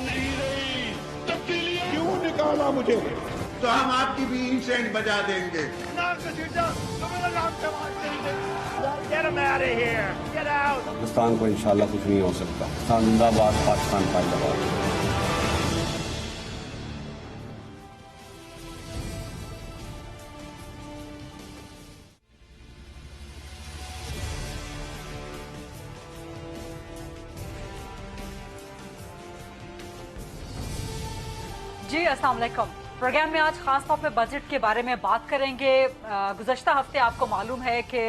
नहीं रही तब्दीलियां। क्यों निकाला मुझे? तो हम आपकी भी इंसेंट बजा देंगे। पाकिस्तान को इंशाल्लाह कुछ नहीं हो सकता। जिंदाबाद, पाकिस्तान जिंदाबाद। जी अस्सलाम वालेकुम। प्रोग्राम में आज खास तौर पे बजट के बारे में बात करेंगे। गुज़श्ता हफ्ते आपको मालूम है कि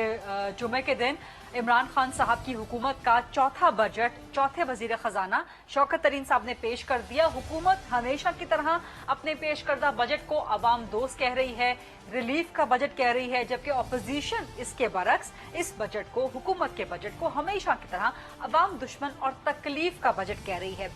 जुमे के दिन इमरान खान साहब की हुकूमत का चौथा बजट चौथे वजीर खजाना शौकत तरीन साहब ने पेश कर दिया। हुकूमत हमेशा की तरह अपने पेश करदा बजट को अवाम दोस्त कह रही है, रिलीफ का बजट कह रही है, जबकि अपोजिशन इसके बरक्स इस बजट को, हुकूमत के बजट को हमेशा की तरह अवाम दुश्मन और तकलीफ का बजट कह रही है।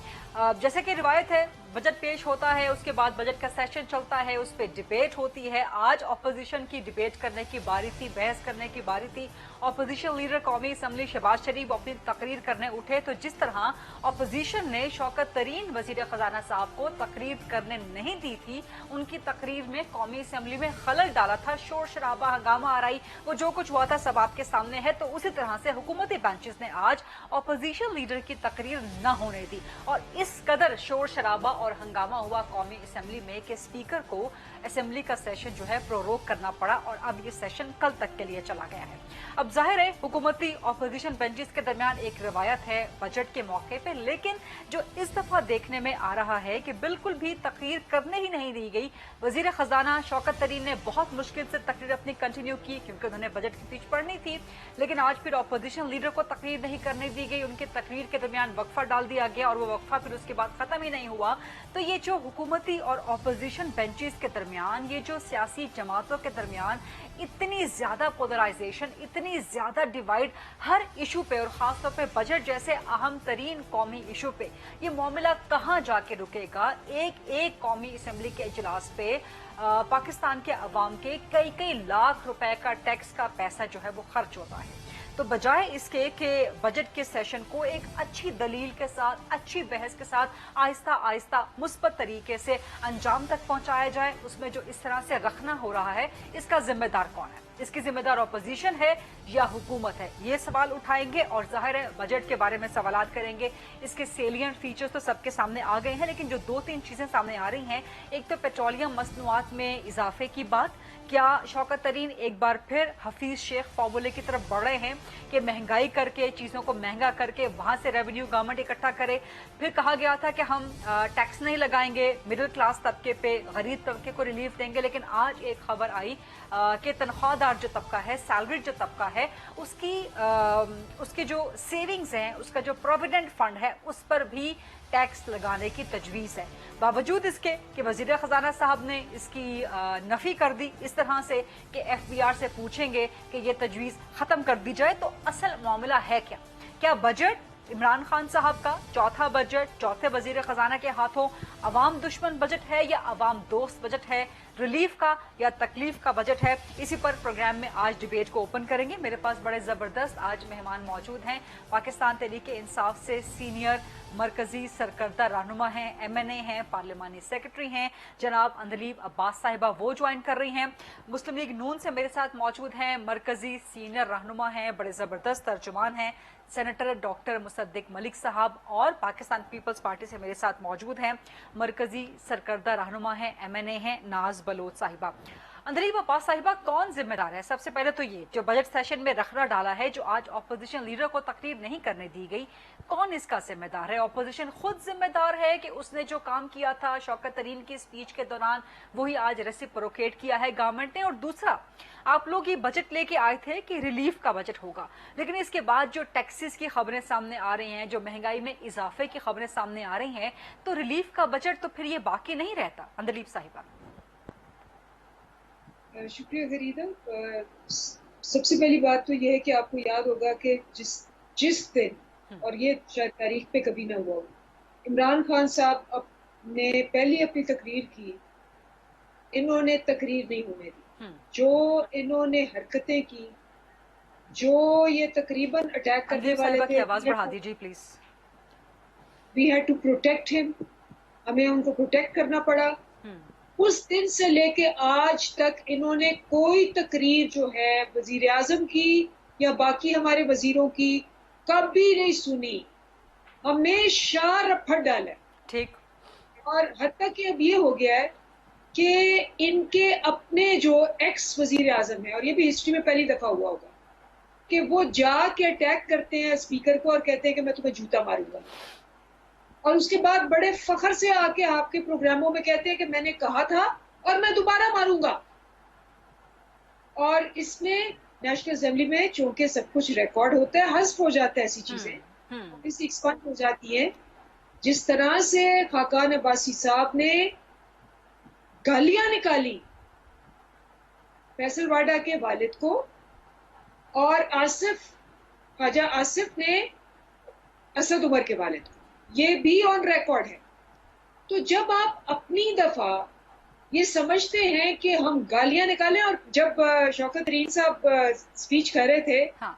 जैसे कि रिवायत है, बजट पेश होता है, उसके बाद बजट का सेशन चलता है, उस पर डिबेट होती है। आज अपोजिशन की डिबेट करने की बारी थी, बहस करने की बारी थी। अपोजिशन लीडर कौमी असम्बली शहबाज शरीफ अपनी तकरीर करने उठे तो जिस तरह अपोजिशन ने शौकत तरीन वजीर खजाना साहब को तकरीर करने नहीं दी थी, उनकी तकरीर में कौमी असम्बली में खलल डाला था, शोर शराबा हंगामा आराई, वो जो कुछ हुआ था सब आपके सामने है। तो उसी तरह से हुकूमती बेंचेस ने आज अपोजिशन लीडर की तकरीर न होने दी और इस कदर शोर शराबा और हंगामा हुआ कौमी असम्बली में कि स्पीकर को असम्बली का सेशन जो है प्रोरोक करना पड़ा और अब ये सेशन कल तक के लिए चला गया है। अब जाहिर है हुकूमती अपोजिशन बेंचेस के दरमियान एक रिवायत है बजट के मौके पे, लेकिन जो इस दफा देखने में आ रहा है कि बिल्कुल भी तकरीर करने ही नहीं दी गई। वजीर खजाना शौकत तरीन ने बहुत मुश्किल से तकरीर अपनी कंटिन्यू की क्योंकि उन्होंने बजट की स्पीच पढ़नी थी, लेकिन आज फिर अपोजिशन लीडर को तकरीर नहीं करने दी गई। उनकी तकरीर के दरमियान वक्फा डाल दिया गया और वो वक्फा फिर उसके बाद खत्म ही नहीं हुआ। तो ये जो हुकूमती और अपोजिशन बेंचेस के दरमियान, ये जो सियासी जमातों के दरमियान इतनी ज्यादा पोलराइजेशन, इतनी ज्यादा डिवाइड हर इशू पे और खासतौर पे बजट जैसे अहम तरीन कौमी इशू पे, ये मामला कहाँ जाके रुकेगा? एक एक कौमी असम्बली के इजलास पे पाकिस्तान के अवाम के कई कई लाख रुपए का टैक्स का पैसा जो है वो खर्च होता है। तो बजाय इसके कि बजट के सेशन को एक अच्छी दलील के साथ, अच्छी बहस के साथ आहिस्ता आहिस्ता मुस्बत तरीके से अंजाम तक पहुंचाया जाए, उसमें जो इस तरह से रखना हो रहा है, इसका जिम्मेदार कौन है? इसकी जिम्मेदार अपोजिशन है या हुकूमत है? ये सवाल उठाएंगे और जाहिर है बजट के बारे में सवालात करेंगे। इसके सेलिएंट फीचर्स तो सबके सामने आ गए हैं, लेकिन जो दो तीन चीजें सामने आ रही हैं, एक तो पेट्रोलियम मसनूआत में इजाफे की बात। क्या शौकत तरीन एक बार फिर हफीज शेख फॉर्मूले की तरफ बढ़ रहे हैं कि महंगाई करके, चीजों को महंगा करके वहां से रेवेन्यू गवर्नमेंट इकट्ठा करे? फिर कहा गया था कि हम टैक्स नहीं लगाएंगे, मिडिल क्लास तबके पे, गरीब तबके को रिलीफ देंगे, लेकिन आज एक खबर आई कि तनख्वाहदार जो तबका है, सैलरी जो तबका है, उसकी जो सेविंग्स हैं, उसका जो प्रोविडेंट फंड है, उस पर भी टैक्स लगाने की तजवीज है। बावजूद इसके कि वजीर खजाना साहब ने इसकी नफी कर दी इस तरह से कि FBR से पूछेंगे कि ये तजवीज खत्म कर दी जाए। तो असल मामला है क्या? क्या बजट इमरान खान साहब का चौथा बजट चौथे वजीर खजाना के हाथों अवाम दुश्मन बजट है या अवाम दोस्त बजट है? रिलीफ का या तकलीफ का बजट है? इसी पर प्रोग्राम में आज डिबेट को ओपन करेंगे। मेरे पास बड़े जबरदस्त आज मेहमान मौजूद हैं। पाकिस्तान तहरीक इंसाफ से सीनियर मरकजी सरकर्दा रहनुमा हैं, MNA हैं, पार्लिमानी सेक्रेटरी हैं, जनाब अंदलीब अब्बास साहिबा, वो ज्वाइन कर रही हैं। मुस्लिम लीग नून से मेरे साथ मौजूद हैं, मरकजी सीनियर रहनुमा हैं, बड़े जबरदस्त तर्जुमान हैं, सेनेटर डॉक्टर मुसद्दिक मलिक साहब, और पाकिस्तान पीपल्स पार्टी से मेरे साथ मौजूद हैं, मरकजी सरकर्दा रहनुमा हैं, MNA हैं, नाज बलोच साहिबा। अंदलीब अब्बास साहिबा, कौन जिम्मेदार है? सबसे पहले तो ये जो बजट सेशन में रखना डाला है, जो आज अपोजिशन लीडर को तकरीर नहीं करने दी गई, कौन इसका जिम्मेदार है? अपोजिशन खुद जिम्मेदार है कि उसने जो काम किया था शौकत तरीन की स्पीच के दौरान वही आज रेसिप्रोकेट किया है गवर्नमेंट ने? और दूसरा, आप लोग ये बजट लेके आए थे कि रिलीफ का बजट होगा, लेकिन इसके बाद जो टैक्सेस की खबरें सामने आ रही हैं, जो महंगाई में इजाफे की खबरें सामने आ रही हैं, तो रिलीफ का बजट तो फिर ये बाकी नहीं रहता। अंदलीब साहिबा। शुक्रिया गरीदा। सबसे पहली बात तो यह है कि आपको याद होगा कि जिस दिन, और ये शायद तारीख पे कभी ना हुआ, इमरान खान साहब ने पहली अपनी तकरीर की, इन्होंने तकरीर नहीं होने दी। जो इन्होंने हरकतें की, जो ये तकरीबन अटैक करने वाले थे, आवाज बढ़ा दीजिए please. We had to protect him, हमें उनको प्रोटेक्ट करना पड़ा। उस दिन से लेके आज तक इन्होंने कोई तकरीर जो है वजीर आजम की या बाकी हमारे वजीरों की कभी नहीं सुनी, हमेशा रफड़ डाला है। ठीक। और हद तक कि अब ये हो गया है कि इनके अपने जो एक्स वजीर आजम है, और ये भी हिस्ट्री में पहली दफा हुआ होगा, कि वो जाके अटैक करते हैं स्पीकर को और कहते हैं कि मैं तुम्हें जूता मारूंगा, और उसके बाद बड़े फखर से आके आपके प्रोग्रामों में कहते हैं कि मैंने कहा था और मैं दोबारा मारूंगा। और इसमें नेशनल असेंबली में चूंकि सब कुछ रिकॉर्ड होता है, हज़्फ हो जाता है ऐसी चीजें, इस एक्सपांड हो जाती हैं। जिस तरह से खाकान अब्बासी साहब ने गालियां निकाली फैसल वाडा के वालिद को, और ख्वाजा आसिफ ने असद उमर के वालिद को, ये भी ऑन रिकॉर्ड है। तो जब आप अपनी दफा ये समझते हैं कि हम गालियां निकालें, और जब शौकत तरीन साहब स्पीच कर रहे थे, हाँ।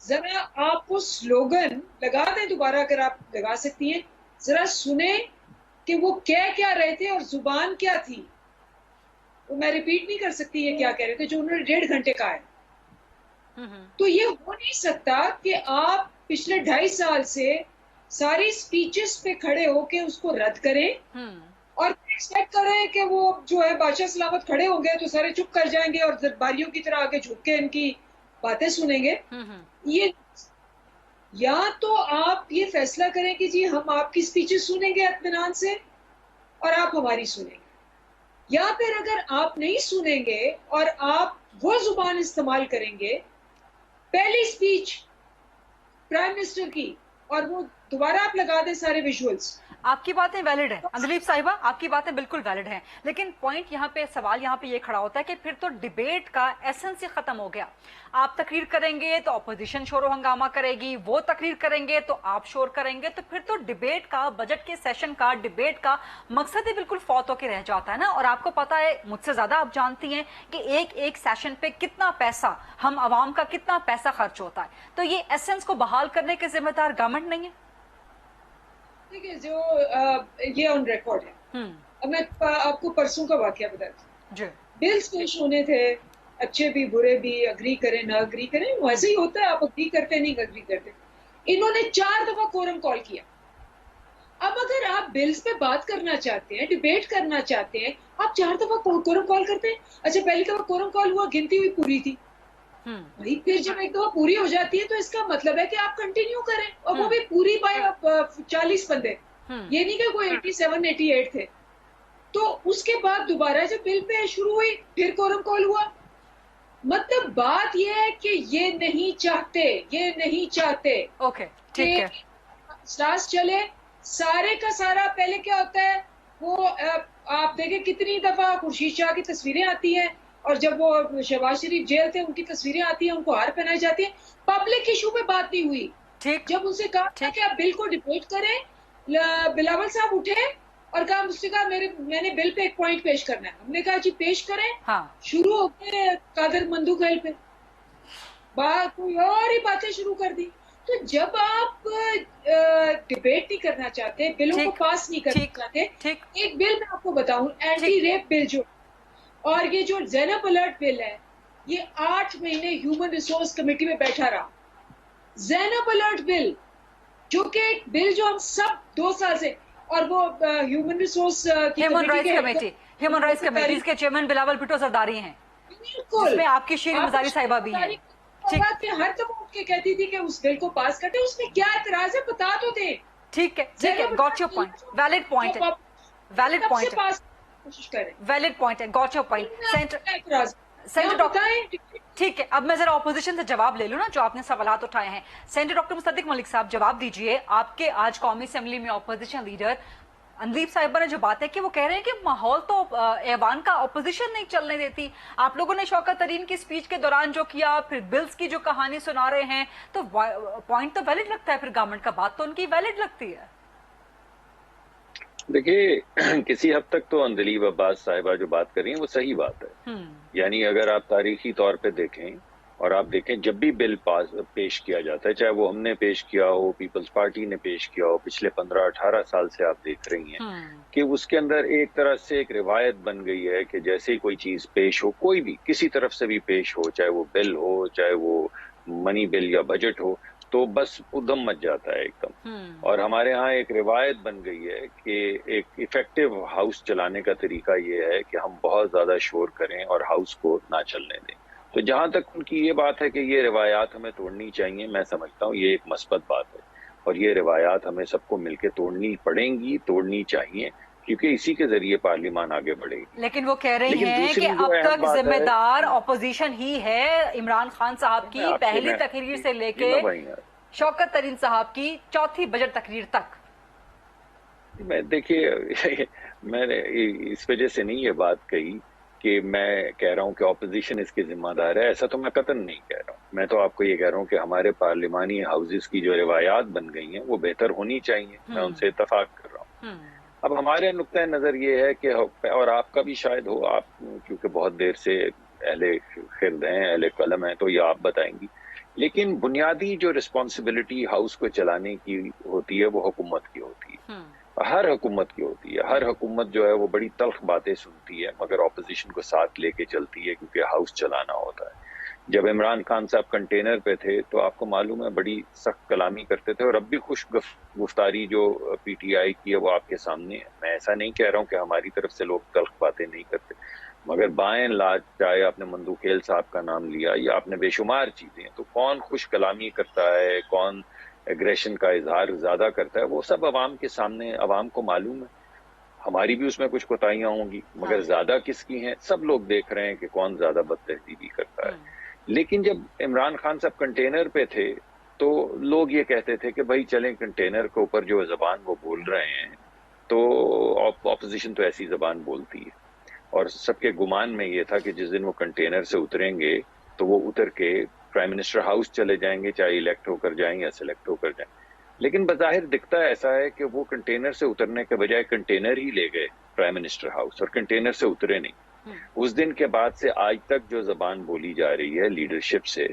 जरा आप वो स्लोगन लगा दें दोबारा, अगर आप लगा सकती हैं, जरा सुने कि वो क्या रहे थे और जुबान क्या थी। वो मैं रिपीट नहीं कर सकती ये क्या कह रहे थे, जो उन्होंने 1.5 घंटे कहा है। तो ये हो नहीं सकता कि आप पिछले 2.5 साल से सारी स्पीचेस पे खड़े होके उसको रद्द करें और एक्सपेक्ट करें कि वो जो है बादशाह सलामत खड़े होंगे तो सारे चुप कर जाएंगे और दरबारियों की तरह आगे झुक के इनकी बातें सुनेंगे। ये या तो आप ये फैसला करें कि जी हम आपकी स्पीचेस सुनेंगे इत्मीनान से और आप हमारी सुनेंगे, या फिर अगर आप नहीं सुनेंगे और आप वो जुबान इस्तेमाल करेंगे, पहली स्पीच प्राइम मिनिस्टर की, और वो दोबारा आप लगा दें सारे विजुअल्स। आपकी बातें वैलिड हैं अंजलीब साहिबा, आपकी बातें बिल्कुल वैलिड हैं, लेकिन पॉइंट यहाँ पे, सवाल यहाँ पे ये खड़ा होता है कि फिर तो डिबेट का एसेंस ही खत्म हो गया। आप तकरीर करेंगे तो अपोजिशन शोर हंगामा करेगी, वो तकरीर करेंगे तो आप शोर करेंगे, तो फिर तो डिबेट का, बजट के सेशन का, डिबेट का मकसद ही बिल्कुल फौत होकर रह जाता है ना। और आपको पता है, मुझसे ज्यादा आप जानती हैं कि एक एक सेशन पे कितना पैसा, हम आवाम का कितना पैसा खर्च होता है। तो ये एसेंस को बहाल करने के जिम्मेदार गवर्नमेंट नहीं है? देखिए, जो ये ऑन रिकॉर्ड है। अब मैं आपको परसों का वाकया बताती हूँ। बिल्स पेश होने थे, अच्छे भी बुरे भी, अग्री करें ना अग्री करें, वैसे ही होता है, आप अग्री करते नहीं अग्री करते। इन्होंने 4 दफा कोरम कॉल किया। अब अगर आप बिल्स पे बात करना चाहते हैं, डिबेट करना चाहते हैं, आप 4 दफा कोरम कॉल करते हैं। अच्छा, पहली दफा कोरम कॉल हुआ, गिनती हुई पूरी थी भाई, फिर जब एक दफा पूरी हो जाती है तो इसका मतलब है कि आप कंटिन्यू करें, और वो भी पूरी बाय 40 बंदे, ये नहीं कि कोई 87 88 थे। तो उसके बाद दोबारा जब बिल पे शुरू हुई, फिर कोरम कॉल हुआ। मतलब बात ये है कि ये नहीं चाहते ओके, ठीक है, स्टार्स चले सारे का सारा। पहले क्या होता है, वो आप देखें कितनी दफा खुर्शीद शाह की तस्वीरें आती हैं, और जब वो शहबाज शरीफ जेल थे उनकी तस्वीरें आती हैं, उनको हार पहनाई जाती है। पब्लिक इशू पे बात नहीं हुई। ठीक। जब उनसे कहा था कि आप बिल को डिबेट करें, बिलावल साहब उठे और कहा, मुझसे कहा मैंने बिल पे एक पॉइंट पेश करना है। हमने कहा जी पेश करें। हाँ। शुरू हो गए कादर मंदूकैल पे बात, कोई और ही बातें शुरू कर दी। तो जब आप डिबेट नहीं करना चाहते, बिलों को पास नहीं करना चाहते, एक बिल मैं आपको बताऊं, एंटी रेप बिल जो, और ये जो ज़ैनब अलर्ट बिल है, ये 8 महीने ह्यूमन रिसोर्स कमेटी में बैठा रहा। ज़ैनब अलर्ट बिल, जो कि एक बिल जो हम सब 2 साल से, और वो human resource human rights committee के चेयरमैन बिलावल भुट्टो सरदारी हैं, जिसमें आपकी शीरीन मजारी साहिबा भी हैं। ठीक, हर दफा उठ के कहती थी कि उस बिल को पास करते, उसमें क्या एतराज है, बता तो दे। ठीक है, got your point, valid point है, वैलिड पॉइंट है, कोशिश करें, वैलिड पॉइंट है, got your point. Centre doctor, ठीक है, अब मैं जरा ऑपोजिशन से जवाब ले लूं ना, जो आपने सवालात उठाए हैं। सेंटर डॉक्टर मुसद्दिक मलिक साहब, जवाब दीजिए। आपके आज कौमी असेंबली में ऑपोजिशन लीडर अंजलीब साहिबा ने जो बात है कि वो कह रहे हैं कि माहौल तो ऐवान का ऑपोजिशन नहीं चलने देती। आप लोगों ने शौकत तरीन की स्पीच के दौरान जो किया, फिर बिल्स की जो कहानी सुना रहे हैं, तो पॉइंट तो वैलिड लगता है फिर गवर्नमेंट का, बात तो उनकी वैलिड लगती है। देखिए, किसी हद तक तो अंजलीब अब्बास साहिबा जो बात कर रही हैं वो सही बात है। यानी अगर आप तारीखी तौर पे देखें اور آپ دیکھیں جب بھی بل پیش کیا جاتا ہے، چاہے وہ ہم نے پیش کیا ہو، پیپلز پارٹی نے پیش کیا ہو، پچھلے 15-18 سال سے آپ دیکھ رہی ہیں کہ اس کے اندر ایک طرح سے ایک روایت بن گئی ہے کہ جیسے ہی کوئی چیز پیش ہو، کوئی بھی کسی طرف سے بھی پیش ہو، چاہے وہ بل ہو، چاہے وہ منی بل یا بجٹ ہو، تو بس ادھم مچ جاتا ہے ایک دم. اور ہمارے ہاں ایک روایت بن گئی ہے کہ ایک ایفیکٹو ہاؤس چلانے کا طریقہ یہ ہے کہ ہم بہت زیادہ شور کریں اور ہاؤس کو نہ چلنے دیں. تو جہاں تک ان کی یہ بات ہے کہ یہ روایات ہمیں توڑنی چاہیے، میں سمجھتا ہوں یہ ایک مثبت بات ہے، اور یہ روایات ہمیں سب کو مل کے توڑنی پڑیں گی، توڑنی چاہیے، کیونکہ اسی کے ذریعے پارلیمان آگے بڑھے گی. لیکن وہ کہہ رہی ہیں کہ اب تک ذمہ دار اپوزیشن ہی ہے، عمران خان صاحب کی پہلی تقریر سے لے کے شوکت ترین صاحب کی چوتھی بجٹ تقریر تک. میں دیکھیے میں نے اس وجہ سے نہیں یہ بات کہی کہ میں کہہ رہا ہوں کہ اپوزیشن اس کی ذمہ دار ہے، ایسا تو میں قطعاً نہیں کہہ رہا ہوں. میں تو آپ کو یہ کہہ رہا ہوں کہ ہمارے پارلیمانی ہاؤسز کی جو روایات بن گئی ہیں وہ بہتر ہونی چاہیے، میں ان سے اتفاق کر رہا ہوں. اب ہمارے نقطۂ نظر یہ ہے کہ، اور آپ کا بھی شاید ہو، آپ کیونکہ بہت دیر سے اہل خرد ہیں، اہل قلم ہیں، تو یہ آپ بتائیں گی، لیکن بنیادی جو رسپانسبلٹی ہاؤس کو چلانے کی ہوتی ہے وہ حکومت کی ہوتی ہے، ہر حکومت کی ہوتی ہے. ہر حکومت جو ہے وہ بڑی تلخ باتیں سنتی ہے مگر اپوزیشن کو ساتھ لے کے چلتی ہے کیونکہ ہاؤس چلانا ہوتا ہے. جب عمران خان صاحب کنٹینر پہ تھے تو آپ کو معلوم ہے بڑی سخت کلامی کرتے تھے، اور اب بھی خوش گفتاری جو پی ٹی آئی کی ہے وہ آپ کے سامنے ہے. میں ایسا نہیں کہہ رہا ہوں کہ ہماری طرف سے لوگ تلخ باتیں نہیں کرتے، مگر بائیں لاج، چاہے آپ نے مندوخیل صاحب کا نام لیا یا آپ نے بے شمار چیزیں، تو کون خوش کلامی کرتا ہے، کون ایگریشن کا اظہار زیادہ کرتا ہے، وہ سب عوام کے سامنے، عوام کو معلوم ہے. ہماری بھی اس میں کچھ کوتاہیاں ہوں گی، مگر زیادہ کس کی ہیں سب لوگ دیکھ رہے ہیں کہ کون زیادہ بد تہذیبی کرتا ہے. لیکن جب عمران خان صاحب کنٹینر پہ تھے تو لوگ یہ کہتے تھے کہ بھائی چلیں کنٹینر کے اوپر جو زبان وہ بول رہے ہیں تو اپوزیشن تو ایسی زبان بولتی ہے، اور سب کے گمان میں یہ تھا کہ جس دن وہ کنٹینر سے اتریں گے تو وہ اتر کے پرائم منسٹر ہاؤس چلے جائیں گے، چاہے الیکٹ ہو کر جائیں یا سلیکٹ ہو کر جائیں. لیکن بظاہر دکھتا ایسا ہے کہ وہ کنٹینر سے اترنے کے بجائے کنٹینر ہی لے گئے پرائم منسٹر ہاؤس، اور کنٹینر سے اترے نہیں. اس دن کے بعد سے آج تک جو زبان بولی جا رہی ہے لیڈرشپ سے،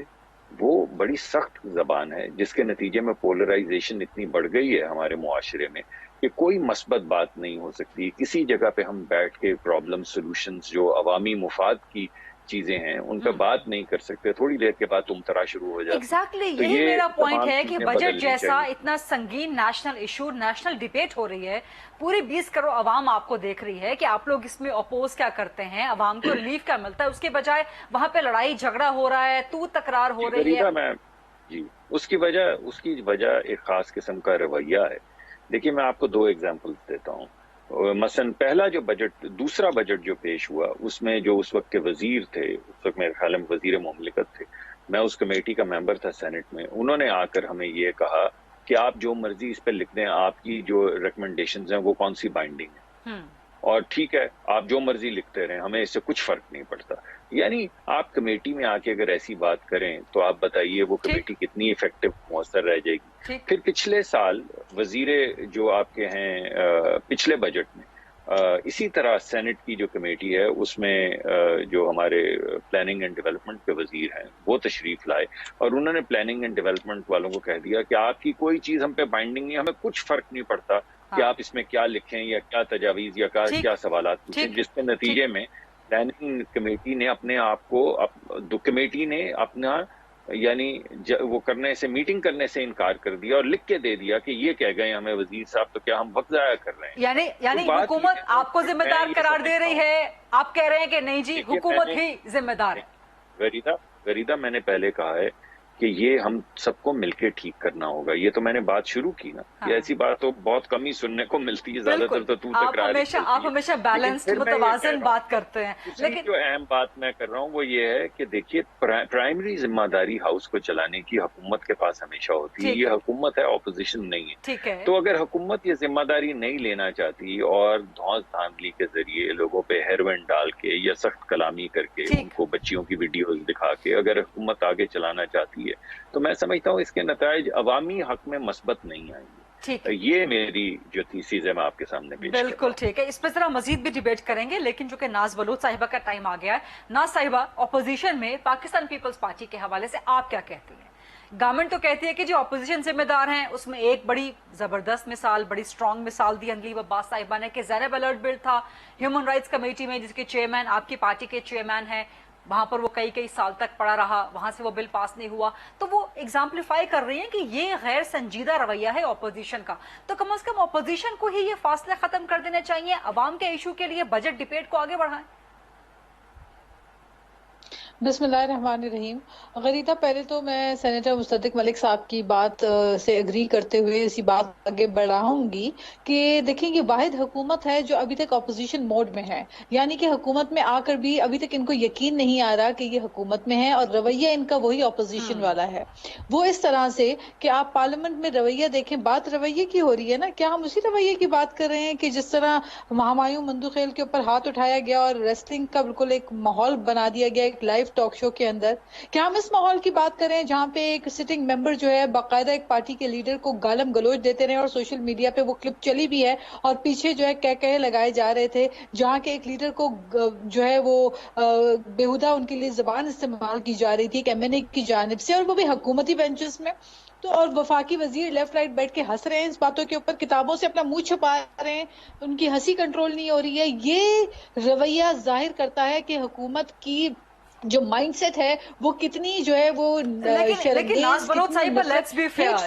وہ بڑی سخت زبان ہے، جس کے نتیجے میں پولرائزیشن اتنی بڑھ گئی ہے ہمارے معاشرے میں کہ کوئی مثبت بات نہیں ہو سکتی. کسی جگہ پہ ہم بیٹھ کے پرابلم سولوشنز جو عوامی مفاد کی چیزیں ہیں ان پہ بات نہیں کر سکتے، تھوڑی دیر کے بعد تمطرا شروع ہو جاتی. ایگزیکٹلی یہی میرا پوائنٹ ہے کہ بجٹ جیسا اتنا سنگین نیشنل ایشو، نیشنل ڈیبیٹ ہو رہی ہے، پوری 20 کروڑ عوام آپ کو دیکھ رہی ہے کہ آپ لوگ اس میں اپوز کیا کرتے ہیں، عوام کو ریلیف کیا ملتا ہے، اس کے بجائے وہاں پہ لڑائی جھگڑا ہو رہا ہے، تو تکرار ہو رہی ہے. جی اس کی وجہ ایک خاص قسم کا رویہ ہے. دیکھیے میں آپ کو 2 ایگزامپلز دیتا ہوں. مثلا پہلا جو بجٹ، دوسرا بجٹ جو پیش ہوا، اس میں جو اس وقت کے وزیر تھے، اس وقت میرے خیال میں وزیر مملکت تھے، میں اس کمیٹی کا ممبر تھا سینٹ میں، انہوں نے آ کر ہمیں یہ کہا کہ آپ جو مرضی اس پہ لکھ دیں، آپ کی جو ریکمنڈیشنز ہیں وہ کون سی بائنڈنگ ہیں، اور ٹھیک ہے آپ جو مرضی لکھتے رہیں، ہمیں اس سے کچھ فرق نہیں پڑتا. یعنی آپ کمیٹی میں آ کے اگر ایسی بات کریں تو آپ بتائیے وہ کمیٹی کتنی ایفیکٹو مؤثر رہ جائے گی. پھر پچھلے سال وزیر جو آپ کے ہیں پچھلے بجٹ میں اسی طرح سینٹ کی جو کمیٹی ہے اس میں جو ہمارے پلاننگ اینڈ ڈیولپمنٹ کے وزیر ہیں وہ تشریف لائے، اور انہوں نے پلاننگ اینڈ ڈیولپمنٹ والوں کو کہہ دیا کہ آپ کی کوئی چیز ہم پہ بائنڈنگ نہیں، ہمیں کچھ فرق نہیں پڑتا کہ آپ اس میں کیا لکھیں یا کیا تجاویز یا کیا سوالات پوچھیں، جس کے نتیجے میں پلاننگ کمیٹی نے اپنے آپ کو، کمیٹی نے اپنا یعنی وہ کرنے سے، میٹنگ کرنے سے انکار کر دیا اور لکھ کے دے دیا کہ یہ کہہ گئے ہمیں وزیر صاحب، تو کیا ہم وقت ضائع کر رہے ہیں؟ یعنی حکومت آپ کو ذمہ دار قرار دے رہی ہے، آپ کہہ رہے ہیں کہ نہیں جی حکومت ہی ذمہ دار ہے. غریدہ میں نے پہلے کہا ہے کہ یہ ہم سب کو مل کے ٹھیک کرنا ہوگا. یہ تو میں نے بات شروع کی نا، یہ ایسی بات تو بہت کم ہی سننے کو ملتی ہے، زیادہ تر تو آپ ہمیشہ بیلنسڈ متوازن بات کرتے ہیں. لیکن جو اہم بات میں کر رہا ہوں وہ یہ ہے کہ دیکھیے پرائمری ذمہ داری ہاؤس کو چلانے کی حکومت کے پاس ہمیشہ ہوتی ہے، یہ حکومت ہے، اپوزیشن نہیں ہے. تو اگر حکومت یہ ذمہ داری نہیں لینا چاہتی اور دھونس دھاندلی کے ذریعے لوگوں پہ ہیروین ڈال کے یا سخت کلامی کر کے ان کو بچیوں کی ویڈیوز دکھا کے اگر حکومت آگے چلانا چاہتی ہے تو میں سمجھتا ہوں اس کے نتائج عوامی حق میں مثبت نہیں آئیں گے. ठीक है। ये मेरी जो थीसिस है मैं आपके सामने पेश कर बिल्कुल ठीक है, इस पर जरा मजीद भी डिबेट करेंगे, लेकिन जो कि नाज बलूच साहिबा का टाइम आ गया है। नाज साहिबा, ऑपोजिशन में पाकिस्तान पीपल्स पार्टी के हवाले से आप क्या कहती हैं? गवर्नमेंट तो कहती है कि जो ऑपोजिशन जिम्मेदार हैं, उसमें एक बड़ी जबरदस्त मिसाल, बड़ी स्ट्रांग मिसाल दी अनलीब अब्बास साहिबा ने कि ज़ैनब अलर्ट बिल था ह्यूमन राइट्स कमेटी में, जिसके चेयरमैन आपकी पार्टी के चेयरमैन हैं, वहां पर वो कई साल तक पड़ा रहा, वहां से वो बिल पास नहीं हुआ। तो वो एग्जाम्पलीफाई कर रही हैं कि ये गैर संजीदा रवैया है ऑपोजिशन का। तो कम से कम ऑपोजिशन को ही ये फासले खत्म कर देने चाहिए, अवाम के इशू के लिए बजट डिबेट को आगे बढ़ाएं। बिस्मिल्लाहिर्रहमानिर्रहीम। गरीदा, पहले तो मैं सेनेटर मुस्तदिक मलिक साहब की बात से एग्री करते हुए इसी बात आगे बढ़ाऊंगी कि देखेंगे वाहिद हुकूमत है जो अभी तक अपोजिशन मोड में है, यानी कि हुकूमत में आकर भी अभी तक इनको यकीन नहीं आ रहा कि ये हुकूमत में है और रवैया इनका वही अपोजिशन वाला है। वो इस तरह से कि आप पार्लियामेंट में रवैया देखें, बात रवैये की हो रही है ना, क्या हम उसी रवैये की बात कर रहे हैं कि जिस तरह हुमायूं मंदूखेल के ऊपर हाथ उठाया गया और रेसलिंग का बिल्कुल एक माहौल बना दिया गया एक लाइव टॉक शो के अंदर? क्या हम इस माहौल की बात करें जहां पे एक सिटिंग मेंबर जो है बाकायदा एक पार्टी के लीडर को गालम गलोच देते रहे और सोशल मीडिया पे वो क्लिप चली भी है और पीछे जो है कहे लगाए जा रहे थे, जहां के एक लीडर को जो है वो बेहुदा उनके लिए जबान इस्तेमाल की जा रही थी एक MNA की जानिब से, और वो भी हुकूमती बेंचेस में। तो और वफाकी वजीर लेफ्ट राइट बैठ के हंस रहे हैं इस बातों के ऊपर, किताबों से अपना मुंह छुपा रहे हैं, उनकी हंसी कंट्रोल नहीं हो रही है। ये रवैया जाहिर करता है कि हुकूमत की जो माइंडसेट है वो कितनी जो है वो लेकिन नाज बलोच साहिबा, लेट्स बी फेयर,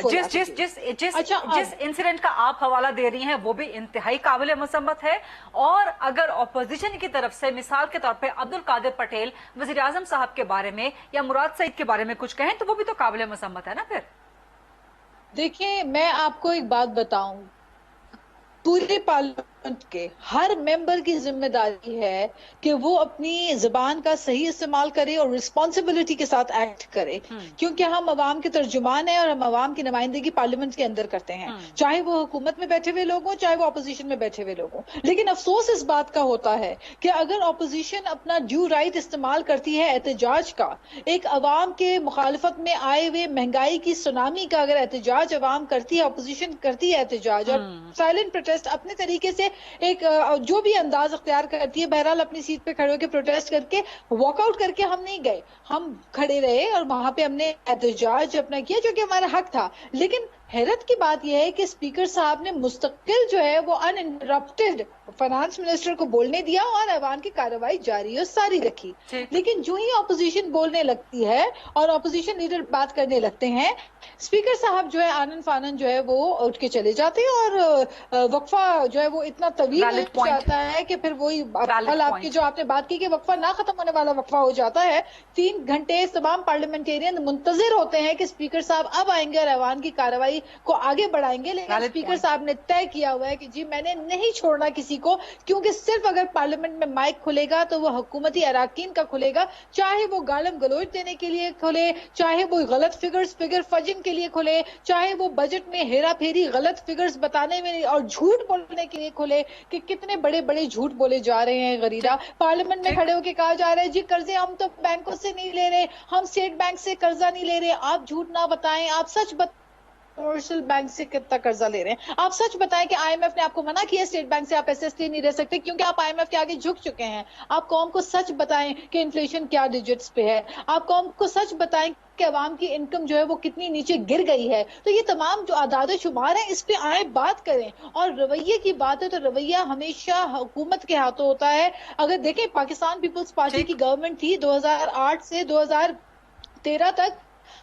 जिस इंसिडेंट का आप हवाला दे रही हैं वो भी इंतहाई काबिल मसम्मत है, और अगर ऑपोजिशन की तरफ से मिसाल के तौर पे अब्दुल कादिर पटेल वजीर आजम साहब के बारे में या मुराद सईद के बारे में कुछ कहें तो वो भी तो काबिल मसम्मत है ना। फिर देखिए, मैं आपको एक बात बताऊं, पूरे पार्लियामेंट के हर मेंबर की जिम्मेदारी है कि वो अपनी जुबान का सही इस्तेमाल करे और रिस्पॉन्सिबिलिटी के साथ एक्ट करे, क्योंकि हम अवाम के तर्जुमान हैं और हम अवाम की नुमाइंदगी पार्लियामेंट के अंदर करते हैं, चाहे वो हुकूमत में बैठे हुए लोग हों चाहे वो अपोजिशन में बैठे हुए लोग हों। लेकिन अफसोस इस बात का होता है कि अगर अपोजिशन अपना ड्यू राइट इस्तेमाल करती है एहतजाज का, एक अवाम के मुखालफत में आए हुए महंगाई की सुनामी का अगर एहतजाज अवाम करती है, अपोजिशन करती है एहतजाज और साइलेंट प्रोटेस्ट अपने तरीके से एक जो भी अंदाज अख्तियार करती है, बहरहाल अपनी सीट पे खड़े होकर प्रोटेस्ट करके वॉकआउट करके हम नहीं गए, हम खड़े रहे और वहां पे हमने एहतजाज अपना किया जो कि हमारा हक था। लेकिन हैरत की बात यह है कि स्पीकर साहब ने मुस्तकिल जो है वो अनइंटरप्टेड फाइनेंस मिनिस्टर को बोलने दिया और ऐवान की कार्रवाई जारी और सारी रखी। लेकिन जो ही ऑपोजिशन बोलने लगती है और ऑपोजिशन लीडर बात करने लगते हैं, स्पीकर साहब जो है आनन फानन जो है वो उठ के चले जाते हैं और वक्फा जो है वो इतना तवील हो जाता है कि फिर वही कल आपकी जो आपने बात की कि वक्फा ना खत्म होने वाला वक्फा हो जाता है। 3 घंटे तमाम पार्लियामेंटेरियन मुंतजिर होते हैं कि स्पीकर साहब अब आएंगे और ऐवान की कार्रवाई को आगे बढ़ाएंगे, लेकिन स्पीकर साहब ने तय किया हुआ है कि जी मैंने नहीं छोड़ना किसी को, क्योंकि सिर्फ अगर पार्लियामेंट में माइक खुलेगा तो वो हुकूमती अराकीन का खुलेगा, चाहे वो गालम गलोच देने के लिए खुले, चाहे वो गलत फिगर फजिंग के लिए खुले, चाहे वो बजट में हेरा फेरी गलत फिगर्स बताने में और झूठ बोलने के लिए खुले कि कितने बड़े बड़े झूठ बोले जा रहे हैं। गरीदा, पार्लियामेंट में खड़े होकर कहा जा रहा है जी कर्जे हम तो बैंकों से नहीं ले रहे, हम स्टेट बैंक से कर्जा नहीं ले रहे, आप झूठ ना बताएं, आप सच कमर्शियल बैंक से कितना कर्जा ले रहे हैं, आप सच बताएं कि IMF ने आपको मना किया स्टेट बैंक से आप SST नहीं रह सकते क्योंकि आप IMF के आगे झुक चुके हैं। आप कौम को सच बताएं कि इन्फ्लेशन क्या डिजिट्स पे है, आप कौम को सच बताएं कि अवाम की इनकम जो है वो कितनी नीचे गिर गई है। तो ये तमाम जो आदाद शुमार हैं इस पे आए बात करें। और रवैये की बात है तो रवैया हमेशा हुकूमत के हाथों होता है। अगर देखें पाकिस्तान पीपल्स पार्टी की गवर्नमेंट थी 2008 से 2013 तक,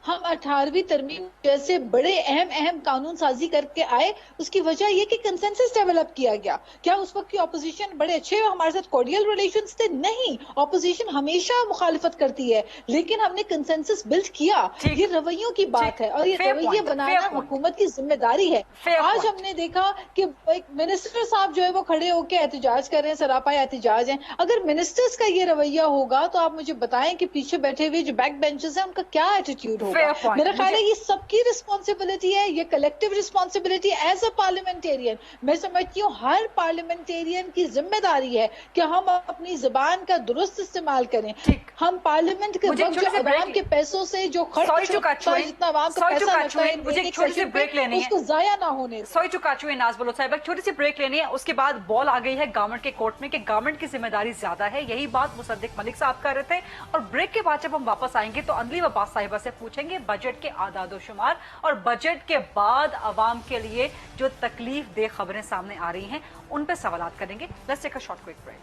हम 18वीं तरमीम जैसे बड़े अहम कानून साजी करके आए, उसकी वजह यह कि कंसेंसस डेवलप किया गया। क्या उस वक्त की ऑपोजिशन बड़े अच्छे हमारे साथ कोर्डियल रिलेशंस थे? नहीं, ऑपोजिशन हमेशा मुखालिफत करती है, लेकिन हमने कंसेंसस बिल्ड किया। ये रवैयों की बात है और ये रवैये बनाना हुकूमत की जिम्मेदारी है। आज हमने देखा कि एक मिनिस्टर साहब जो है वो खड़े होकर एहतजाज कर रहे हैं, सरापा एहतजाज है। अगर मिनिस्टर्स का ये रवैया होगा तो आप मुझे बताएं कि पीछे बैठे हुए जो बैक बेंचेस हैं उनका क्या एटीट्यूड मौजूद होगा। मेरा ख्याल है ये सबकी रिस्पॉन्सिबिलिटी है, ये collective responsibility as a parliamentarian. मैं समझती हूँ हर पार्लियामेंटेरियन की जिम्मेदारी है कि हम अपनी जुबान का दुरुस्त इस्तेमाल करें। हम पार्लियामेंट के वक्त जो अवाम के पैसों से जो खर्च होता है, जितना अवाम का पैसा लगता है, मुझे एक छोटी सी ब्रेक लेनी है, उसको जाया ना होने। सॉरी टू कट यू नाज़ साहिबा, छोटी सी ब्रेक लेनी है, उसके बाद बॉल आ गई है गवर्नमेंट के कोर्ट में कि गवर्नमेंट की जिम्मेदारी ज्यादा है। यही बात मुसद्दिक मलिक साहब कर रहे थे। और ब्रेक के बाद जब हम वापस आएंगे तो अंदली अब्बास साहिबा से पूछेंगे बजट के आदाद शुमार और बजट के बाद अवाम के लिए जो तकलीफ दे खबरें सामने आ रही हैं उन पर सवाल करेंगे। Let's take a short quick break.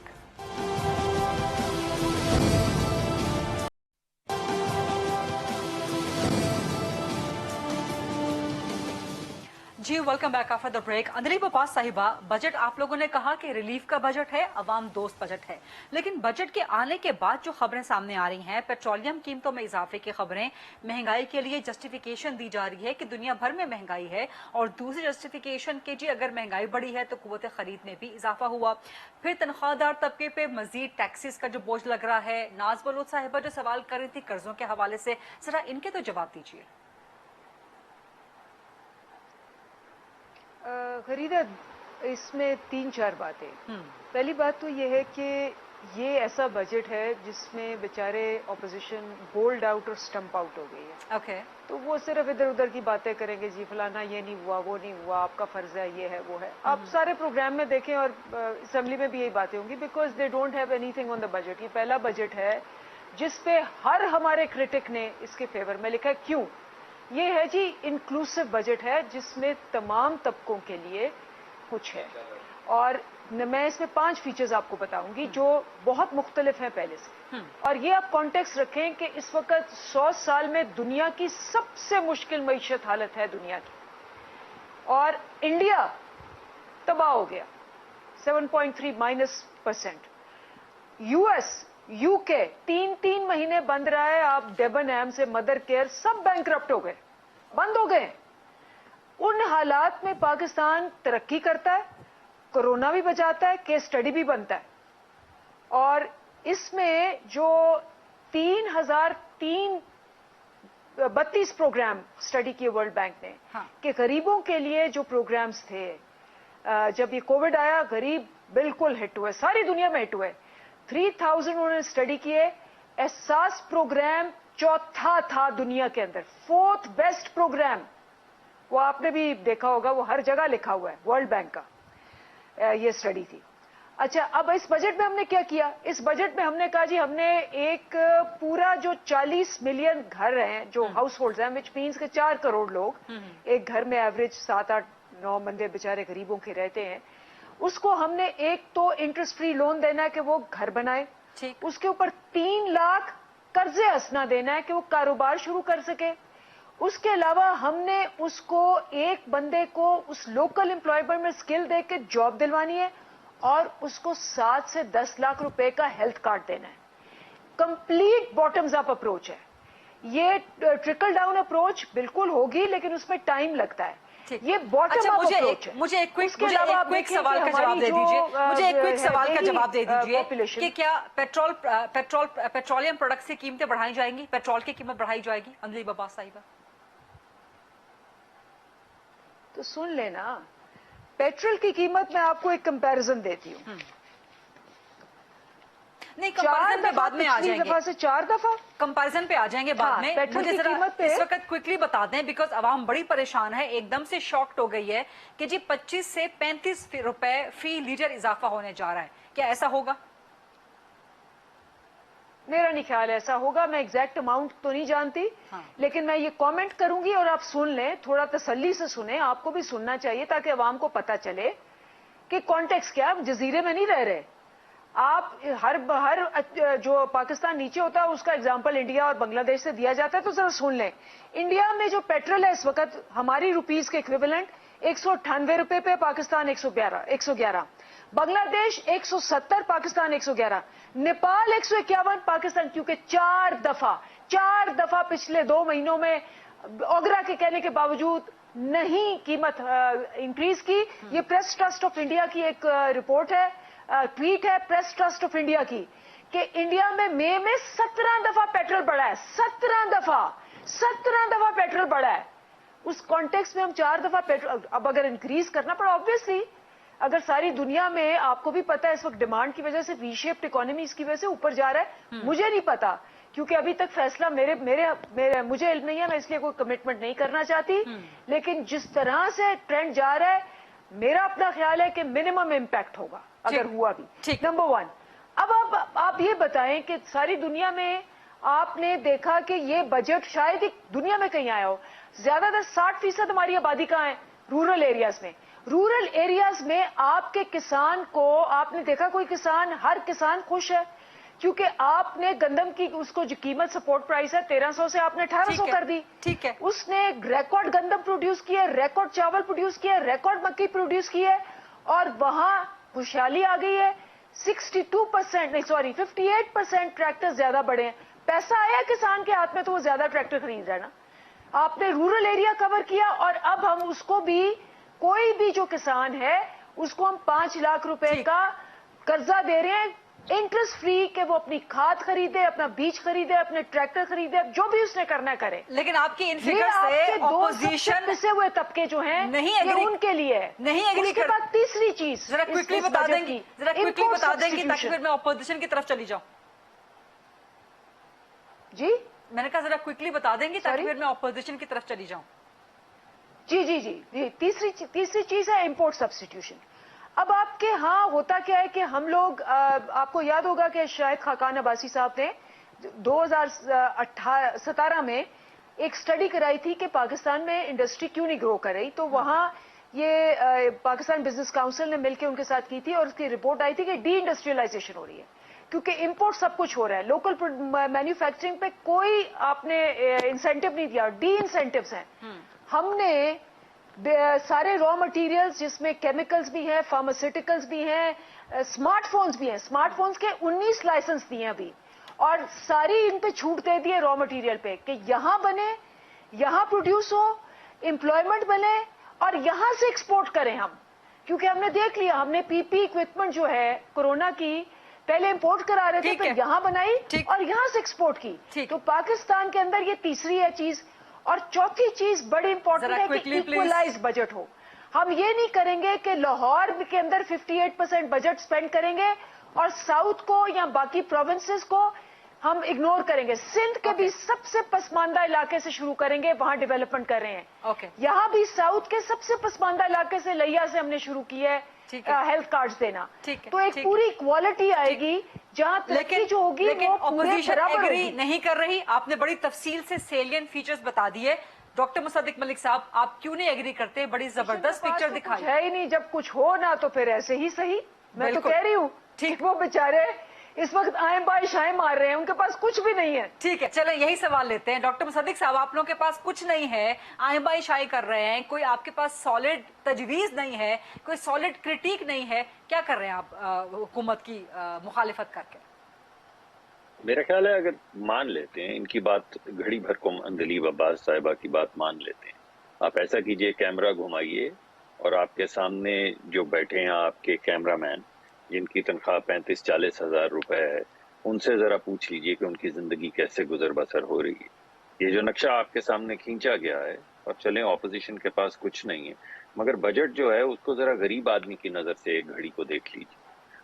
जी welcome back after the break. Andleeb Abbas साहिबा, बजट आप लोगों ने कहा कि रिलीफ का बजट है, अवाम दोस्त बजट है, लेकिन बजट के आने के बाद जो खबरें सामने आ रही हैं, पेट्रोलियम कीमतों में इजाफे की खबरें, महंगाई के लिए जस्टिफिकेशन दी जा रही है कि दुनिया भर में महंगाई है, और दूसरी जस्टिफिकेशन कि जी अगर महंगाई बढ़ी है तो कुव्वत खरीद में भी इजाफा हुआ। फिर तनख्वाहदार तबके पे मजीद टैक्सेस का जो बोझ लग रहा है। नाज बलोच साहिबा जो सवाल कर रही थी कर्जों के हवाले से, जरा इनके तो जवाब दीजिए। खरीदा, इसमें 3-4 बातें। पहली बात तो ये है कि ये ऐसा बजट है जिसमें बेचारे ऑपोजिशन बोल्ड आउट और स्टंप आउट हो गई है। ओके। तो वो सिर्फ इधर उधर की बातें करेंगे, जी फलाना ये नहीं हुआ, वो नहीं हुआ, आपका फर्ज है, ये है, वो है। आप सारे प्रोग्राम में देखें और असेंबली में भी यही बातें होंगी, because they don't have anything on the budget. ये पहला बजट है जिसपे हर हमारे क्रिटिक ने इसके फेवर में लिखा है। क्यों? ये है जी इंक्लूसिव बजट है जिसमें तमाम तबकों के लिए कुछ है। और मैं इसमें 5 फीचर्स आपको बताऊंगी जो बहुत मुख्तलिफ हैं पहले से। और ये आप कॉन्टेक्स्ट रखें कि इस वक्त 100 साल में दुनिया की सबसे मुश्किल मईशत हालत है दुनिया की, और इंडिया तबाह हो गया 7.3%। यूएस, यूके 3 महीने बंद रहा है। आप डेबन से मदर केयर सब बैंकरप्ट हो गए, बंद हो गए। उन हालात में पाकिस्तान तरक्की करता है, कोरोना भी बचाता है, केस स्टडी भी बनता है। और इसमें जो 3032 प्रोग्राम स्टडी किए वर्ल्ड बैंक ने, कि गरीबों के लिए जो प्रोग्राम्स थे, जब ये कोविड आया गरीब बिल्कुल हिट हुए, सारी दुनिया में हिट हुए। 3000 उन्होंने स्टडी किए। एहसास प्रोग्राम चौथा था दुनिया के अंदर, 4th बेस्ट प्रोग्राम। वो आपने भी देखा होगा, वो हर जगह लिखा हुआ है, वर्ल्ड बैंक का ये स्टडी थी। अच्छा, अब इस बजट में हमने क्या किया? इस बजट में हमने कहा जी हमने एक पूरा जो 40 मिलियन घर हैं, जो हाउस होल्ड हैं, विच मीन्स के 4 करोड़ लोग एक घर में एवरेज 7-8-9 बंदे बेचारे गरीबों के रहते हैं, उसको हमने एक तो इंटरेस्ट फ्री लोन देना है कि वो घर बनाए, उसके ऊपर 3 लाख कर्जे हंसना देना है कि वो कारोबार शुरू कर सके। उसके अलावा हमने उसको एक बंदे को उस लोकल एम्प्लॉयमेंट में स्किल दे के जॉब दिलवानी है, और उसको 7 से 10 लाख रुपए का हेल्थ कार्ड देना है। कंप्लीट बॉटम्स अप अप्रोच है ये। ट्रिकल डाउन अप्रोच बिल्कुल होगी, लेकिन उसमें टाइम लगता है। ये बॉटम अप अप्रोच है। मुझे एक क्विक सवाल का जवाब दे दीजिए। मुझे एक क्विक सवाल का जवाब दे दीजिए कि क्या पेट्रोलियम प्रोडक्ट्स की कीमतें बढ़ाई जाएंगी, पेट्रोल की कीमत बढ़ाई जाएगी? अंदलीब अब्बास साहिबा, तो सुन लेना, पेट्रोल की कीमत में आपको एक कंपैरिजन देती हूँ। नहीं, कंपैरिजन पे बाद में आ जाएंगे। 3 दफा से 4 दफा कंपैरिजन पे आ जाएंगे बाद में। पेट्रोल की कीमत पे इस वक्त क्विकली बता दें, बिकॉज अवाम बड़ी परेशान है, एकदम से शॉक्ड हो गई है कि जी 25 से 35 रुपए फी लीटर इजाफा होने जा रहा है। क्या ऐसा होगा? मेरा नहीं ख्याल ऐसा होगा। मैं एग्जैक्ट अमाउंट तो नहीं जानती, लेकिन मैं ये कमेंट करूंगी और आप सुन लें, थोड़ा तसल्ली से सुने। आपको भी सुनना चाहिए ताकि अवाम को पता चले कि कॉन्टेक्स्ट क्या है। जजीरे में नहीं रह रहे आप। हर जो पाकिस्तान नीचे होता है उसका एग्जाम्पल इंडिया और बांग्लादेश से दिया जाता है, तो जरा सुन लें। इंडिया में जो पेट्रोल है इस वक्त हमारी रुपीस के इक्विवेलेंट 198 रुपए पे, पाकिस्तान 111, बांग्लादेश 170, पाकिस्तान 111, नेपाल 151, पाकिस्तान, क्योंकि 4 दफा पिछले 2 महीनों में ओगरा के कहने के बावजूद नहीं कीमत इंक्रीज की। ये प्रेस ट्रस्ट ऑफ इंडिया की एक रिपोर्ट है, ट्वीट है प्रेस ट्रस्ट ऑफ इंडिया की, कि इंडिया में मई में 17 दफा पेट्रोल बढ़ा है, 17 दफा। 17 दफा पेट्रोल बढ़ा है। उस कॉन्टेक्स्ट में हम 4 दफा पेट्रोल अब अगर इंक्रीज करना पड़ा, ऑब्वियसली अगर सारी दुनिया में, आपको भी पता है इस वक्त डिमांड की वजह से वी शेप्ड इकोनॉमी इसकी वजह से ऊपर जा रहा है। मुझे नहीं पता क्योंकि अभी तक फैसला मुझे इल्म नहीं है, मैं इसलिए कोई कमिटमेंट नहीं करना चाहती, लेकिन जिस तरह से ट्रेंड जा रहा है मेरा अपना ख्याल है कि मिनिमम इम्पैक्ट होगा अगर हुआ भी। नंबर 1। अब आप ये बताएं कि सारी दुनिया में आपने देखा कि ये बजट शायद ही दुनिया में कहीं आया हो। ज्यादातर 60% हमारी आबादी कहाँ है? रूरल एरियाज में। रूरल एरियाज में आपके किसान को आपने देखा, कोई किसान, हर किसान खुश है क्योंकि आपने गंदम की उसको जो कीमत सपोर्ट प्राइस है 1300 से आपने 1800 कर दी। ठीक है, उसने रिकॉर्ड गंदम प्रोड्यूस किया, रिकॉर्ड चावल प्रोड्यूस किया, रिकॉर्ड मक्की प्रोड्यूस की है और वहां खुशहाली आ गई है। 58% ट्रैक्टर ज्यादा बढ़े हैं। पैसा आया किसान के हाथ में तो वो ज्यादा ट्रैक्टर खरीद रहा है ना। आपने रूरल एरिया कवर किया और अब हम उसको भी, कोई भी जो किसान है उसको हम 5 लाख रुपए का कर्जा दे रहे हैं इंटरेस्ट फ्री, कि वो अपनी खाद खरीदे, अपना बीज खरीदे, अपने ट्रैक्टर खरीदे, जो भी उसने करना करे। लेकिन आपकी इन फिगर से ऑपोजिशन पिसे हुए तबके जो हैं नहीं ये उनके लिए नहीं एग्री उसके बाद तीसरी चीज जरा क्विकली बता देंगी, ताकि मैं ऑपोजिशन की तरफ चली जाऊं। जी मैंने कहा जरा क्विकली बता देंगी ताकि फिर मैं ऑपोजिशन की तरफ चली जाऊं। जी तीसरी चीज है इंपोर्ट सब्स्टिट्यूशन। अब आपके यहाँ होता क्या है कि हम लोग, आपको याद होगा कि शायद खाकान अब्बासी साहब ने 2017 में एक स्टडी कराई थी कि पाकिस्तान में इंडस्ट्री क्यों नहीं ग्रो कर रही। तो वहां ये पाकिस्तान बिजनेस काउंसिल ने मिलकर उनके साथ की थी और उसकी रिपोर्ट आई थी कि डी इंडस्ट्रियलाइजेशन हो रही है क्योंकि इंपोर्ट सब कुछ हो रहा है, लोकल मैन्युफैक्चरिंग पे कोई आपने इंसेंटिव नहीं दिया, डी इंसेंटिव्स हैं। हमने सारे रॉ मटेरियल्स जिसमें केमिकल्स भी हैं, फार्मास्यूटिकल्स भी हैं, स्मार्टफोन्स भी हैं, स्मार्टफोन्स के 19 लाइसेंस दिए अभी और सारी इन पे छूट दे दी है रॉ मटेरियल पे कि यहां बने, यहां प्रोड्यूस हो, एम्प्लॉयमेंट बने और यहां से एक्सपोर्ट करें हम। क्योंकि हमने देख लिया, हमने पीपी इक्विपमेंट जो है कोरोना की पहले इंपोर्ट करा रहे थे, फिर यहां बनाई और यहां से एक्सपोर्ट की। तो पाकिस्तान के अंदर ये तीसरी है चीज। और चौथी चीज बड़ी इंपॉर्टेंट है कि इक्वलाइज बजट हो। हम ये नहीं करेंगे कि लाहौर के अंदर 58% बजट स्पेंड करेंगे और साउथ को या बाकी प्रोविंसेस को हम इग्नोर करेंगे। सिंध के भी सबसे पसमानदा इलाके से शुरू करेंगे, वहां डेवलपमेंट कर रहे हैं। यहाँ भी साउथ के सबसे पसमानदा इलाके से, लिया से हमने शुरू किया है हेल्थ कार्ड्स देना। तो एक पूरी क्वालिटी आएगी जहां तरक्की जो होगी। लेकिन ऑपोजिशन एग्री नहीं कर रही। आपने बड़ी तफसील से सेलियंट फीचर्स बता दिए। डॉक्टर मुसद्दिक मलिक साहब, आप क्यों नहीं एग्री करते? बड़ी जबरदस्त पिक्चर दिखाई है ही नहीं। जब कुछ हो ना तो फिर ऐसे ही सही। मैं तो कह रही हूँ ठीक, वो बेचारे इस वक्त आए बाई शाएं मार रहे हैं, उनके पास कुछ भी नहीं है। ठीक है, चलो यही सवाल लेते हैं। डॉक्टर मुसद्दिक साहब, आप लोगों के पास कुछ नहीं है, आए बाई शाएं कर रहे हैं, कोई आपके पास सॉलिड तजवीज नहीं है, कोई सॉलिड क्रिटिक नहीं है, क्या कर रहे हैं आप हुकूमत की मुखालिफत करके? मेरा ख्याल है अगर मान लेते हैं इनकी बात, घड़ी भर को अंदलीब अब्बास साहिबा की बात मान लेते हैं, आप ऐसा कीजिए, कैमरा घुमाइए और आपके सामने जो बैठे हैं आपके कैमरामैन, जिनकी तनख्वाह 35-40 हज़ार रुपए है, उनसे जरा पूछ लीजिए कि उनकी जिंदगी कैसे गुजर बसर हो रही है। ये जो नक्शा आपके सामने खींचा गया है, और चलें ऑपोजिशन के पास कुछ नहीं है, मगर बजट जो है उसको जरा गरीब आदमी की नजर से एक घड़ी को देख लीजिए